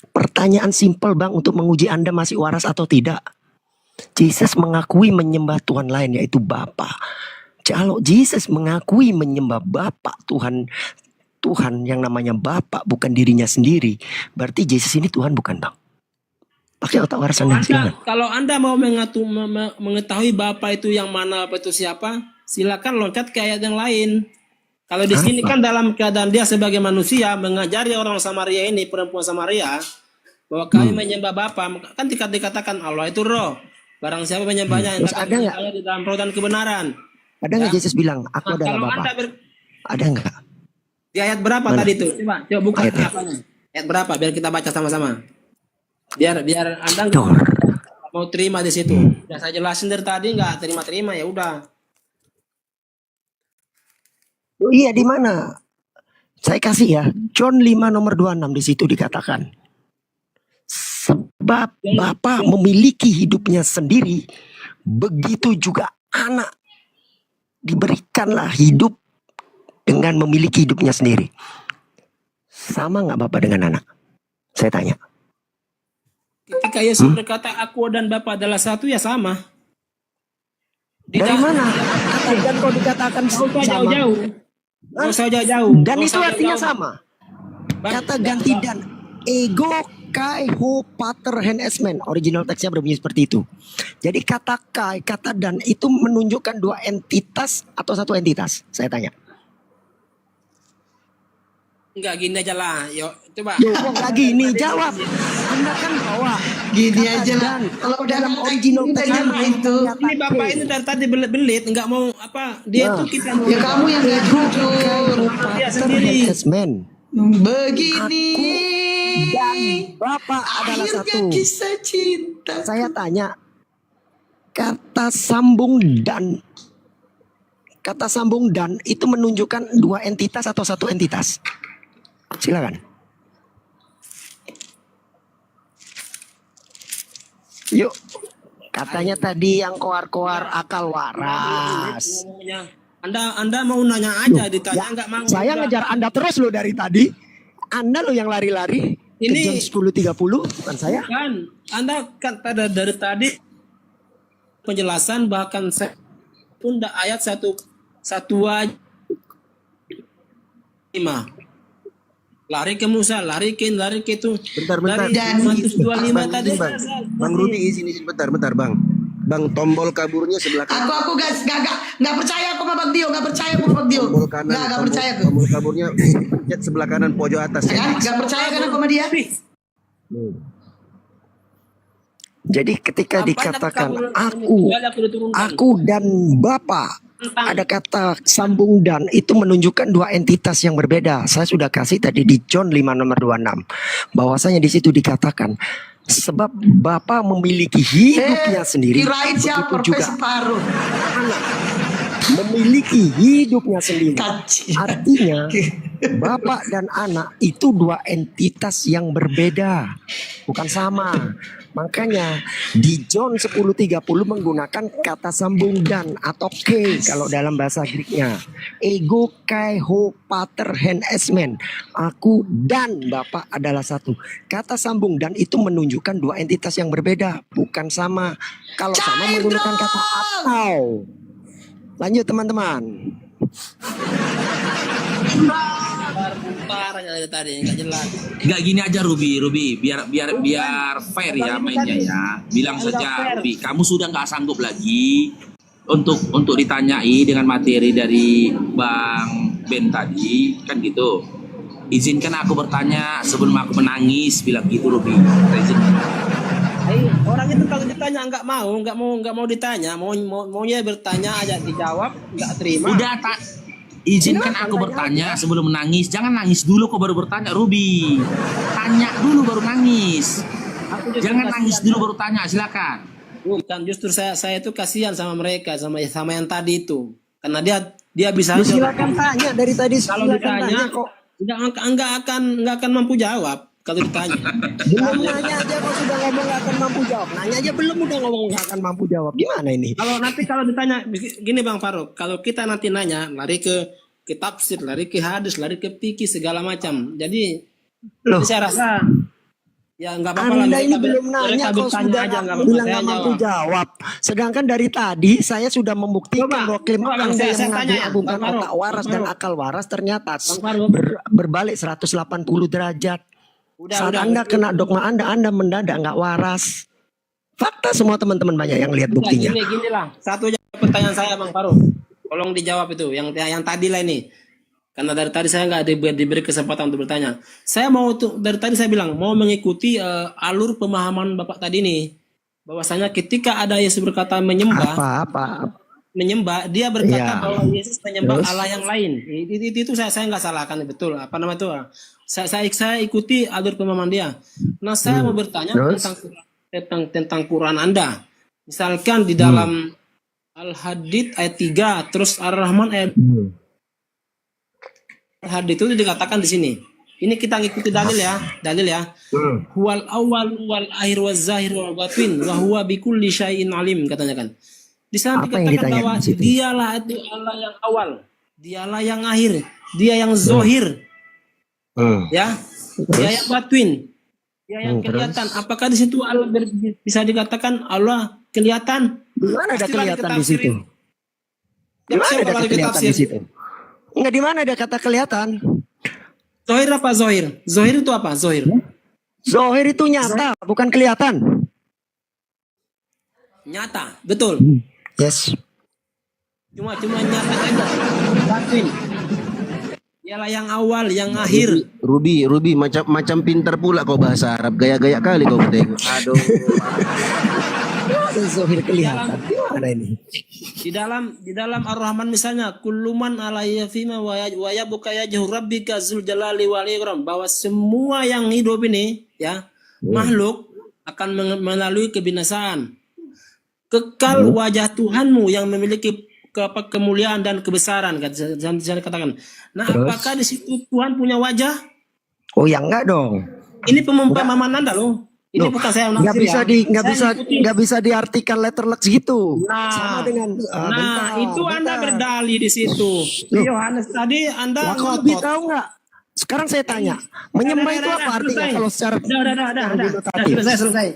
Pertanyaan simpel Bang untuk menguji Anda masih waras atau tidak. Yesus mengakui menyembah Tuhan lain yaitu Bapa. Kalau Yesus mengakui menyembah Bapa, Tuhan yang namanya Bapa bukan dirinya sendiri, berarti Yesus ini Tuhan bukan Bang? Pakai otak waras Anda silakan. Kalau Anda mau mengetahui Bapa itu yang mana, apa itu siapa, silakan loncat ke ayat yang lain. Kalau di sini kan dalam keadaan dia sebagai manusia mengajari orang Samaria ini, perempuan Samaria, bahwa kami menyembah Bapa, kan dikatakan Allah itu roh. Barang siapa menyembahnya, Terus ada nggak? di dalam roh dan kebenaran. Ada nggak Yesus bilang aku Nah, adalah kalau Bapa? Anda Ada nggak? di ayat berapa Mana? tadi itu? Coba buka Ayatnya. apanya. Ayat berapa biar kita baca sama-sama. Biar Anda nggak Dor. mau terima di situ. Udah saya jelasin dari tadi nggak terima-terima, ya udah. Oh iya, di mana? Saya kasih ya. John 5 nomor 26 di situ dikatakan. Sebab Bapa memiliki hidupnya sendiri, begitu juga anak diberikanlah hidup dengan memiliki hidupnya sendiri. Sama nggak Bapak dengan anak? Saya tanya. Ketika Yesus berkata aku dan Bapa adalah satu, ya sama. Dari mana? Dan kau dikatakan Nggak usah sama. jauh-jauh. Nggak usah jauh-jauh. Dan Nggak itu usah artinya jauh-jauh. sama. Kata ganti dan ego kai ho pater hen esmen. Original teksnya berbunyi seperti itu. Jadi kata kai, kata dan itu menunjukkan dua entitas atau satu entitas. Saya tanya. Enggak, gini aja lah. Yuk, coba. Yo, kok nggak gini jawab. Anda kan bawa. Gini kata aja lah. dan. Kalau udah dalam ngetek original ini teksnya dari itu. Ini Bapak ini dari tadi belit-belit, enggak mau apa? Dia Nah. tuh kita Ya kamu yang gak jujur. dia Pater sendiri. hen esmen. Begini. Dan Bapak adalah Akhirnya satu. kisah cinta. Saya tanya, kata sambung dan kata sambung dan itu menunjukkan dua entitas atau satu entitas? Silakan. Yuk. Katanya tadi yang koar-koar akal waras. Ngomongnya. Anda mau nanya aja, Loh, ditanya ya, nggak mau. saya Udah. ngejar Anda terus loh dari tadi. Anda loh yang lari-lari ke Ini- jam 10.30, bukan saya. Kan, Anda kan dari tadi penjelasan bahkan saya pun ayat 1 5. Lari ke Musa, lari ke itu. Bentar. Dari Dan- 125 tadi. Bang Rudi izin bentar Bang. Bang, tombol kaburnya sebelah kanan. Aku nggak percaya aku sama Bang Dio, nggak percaya aku sama Bang Dio. Tombol kanan. Nggak percaya aku. Tombol kaburnya pencet sebelah kanan pojok atas ya. Kan? Nggak percaya kan aku sama dia? Jadi ketika Apa dikatakan yang aku dan Bapa, ada kata sambung dan itu menunjukkan dua entitas yang berbeda. Saya sudah kasih tadi di John 5 nomor 26. Bahwasanya di situ dikatakan sebab Bapa memiliki hidupnya sendiri, Kirain siapa begitu juga separuh. memiliki hidupnya sendiri. Kacau. Artinya Bapak dan anak itu dua entitas yang berbeda, bukan sama. Makanya di John 10:30 menggunakan kata sambung dan atau ke kalau dalam bahasa Greeknya. Ego kai ho pater hen esmen. Aku dan Bapak adalah satu. Kata sambung dan itu menunjukkan dua entitas yang berbeda, bukan sama. Kalau sama menggunakan kata atau. Lanjut teman-teman. Bentar aja dari tadi nggak jelas. Nggak gini aja Ruby, biar fair ya mainnya ya. Bilang saja Ruby, kamu sudah nggak sanggup lagi untuk ditanyai dengan materi dari Bang Ben tadi, kan gitu. Izinkan aku bertanya sebelum aku menangis, bilang gitu Ruby. Izin. Orang itu kalau ditanya nggak mau ditanya, maunya bertanya aja dijawab nggak terima. Udah izinkan aku bertanya sebelum menangis. Jangan nangis dulu kok baru bertanya Ruby. Tanya dulu baru nangis. Jangan nangis dulu baru tanya, silakan. Bukan, justru saya itu kasihan sama mereka, sama yang tadi itu, karena dia bisa Lu silakan tanya dari tadi. kalau Silakan ditanya tanya kok. nggak akan mampu jawab kalau ditanya. Belum nanya aja kok sudah ngomong gak akan mampu jawab. Nanya aja belum udah ngomong gak akan mampu jawab. Gimana ini? Kalau ditanya gini Bang Faruk, kalau kita nanti nanya lari ke tafsir, lari ke hadis, lari ke fikih segala macam. Jadi Loh, saya rasa ya nggak apa-apa lah. Anda ini mereka belum nanya mereka kok bertanya sudah aja, nggak apa-apa, bilang saya gak mampu jawab. jawab. Sedangkan dari tadi saya sudah membuktikan bahwa klaim coba, Bang, Anda saya yang tanya ya, mengagung-agungkan Bang Faruk, otak waras Bang dan Faruk. akal waras ternyata Bang Faruk. berbalik 180 derajat. Saat Udah. Anda kena dogma Anda mendadak nggak waras. Fakta semua teman-teman banyak yang lihat buktinya. Gini lah. Satu aja pertanyaan saya Bang Faruk. Tolong dijawab itu yang tadi lah ini. Karena dari tadi saya nggak diberi kesempatan untuk bertanya. Saya mau dari tadi saya bilang mau mengikuti alur pemahaman Bapak tadi nih. Bahwasanya ketika ada Yesus berkata menyembah, dia berkata Iya. bahwa Yesus menyembah Terus? Allah yang lain. Itu saya nggak salahkan, betul. Apa nama itu? Saya ikuti alur pemahaman dia. Nah, saya mau bertanya Terus? tentang Quran Anda. Misalkan di dalam Al-Hadid ayat 3, terus Ar-Rahman ayat Al-Hadid itu dikatakan di sini. Ini kita ngikuti dalil ya. Huwal awal wal akhir wal zahir wal batin wa huwa bikulli syai'in alim, katanya kan. Di sana Apa yang dikatakan ditanya bahwa di situ? dialah itu Allah yang awal, dialah yang akhir, dia yang zohir, ya, dia yang batin, dia yang kelihatan. Apakah di situ Allah bisa dikatakan Allah kelihatan? Di mana ada Pastilah kelihatan di ditafsirin. situ? Di mana Siapa ada lagi kelihatan tafsir? di situ? Enggak, di mana ada kata kelihatan? Zohir apa zohir? Zohir itu apa? Zohir. Zohir itu nyata, bukan kelihatan. Nyata, betul. Yes. Cuma nyata aja. Batin. Dialah yang awal, yang akhir. Ruby macam pintar pula kau bahasa Arab. Gaya-gaya kali kau tengok. Aduh. Ada zohir kelihatan. Gimana ini? Di dalam Ar-Rahman misalnya kulluman alayya fima wa yabuka yajhu rabbika zul jalali wal ikram, bahwa semua yang hidup ini ya makhluk akan melalui kebinasaan. Kekal wajah Tuhanmu yang memiliki kemuliaan dan kebesaran, saya katakan. Nah, Terus? apakah di situ Tuhan punya wajah? Oh ya enggak dong. Ini pemumpamaan Anda loh. Ini Loh, bukan saya nggak menafsir bisa ya. di nggak Saya bisa ngikutin. nggak bisa diartikan letterlek gitu. Nah, Sama dengan itu Anda berdalih di situ. Loh. Yohanes tadi Anda Aku lebih ngotot. tahu nggak? Sekarang saya tanya, menyembah itu apa artinya kalau secara Udah, denotatif? selesai.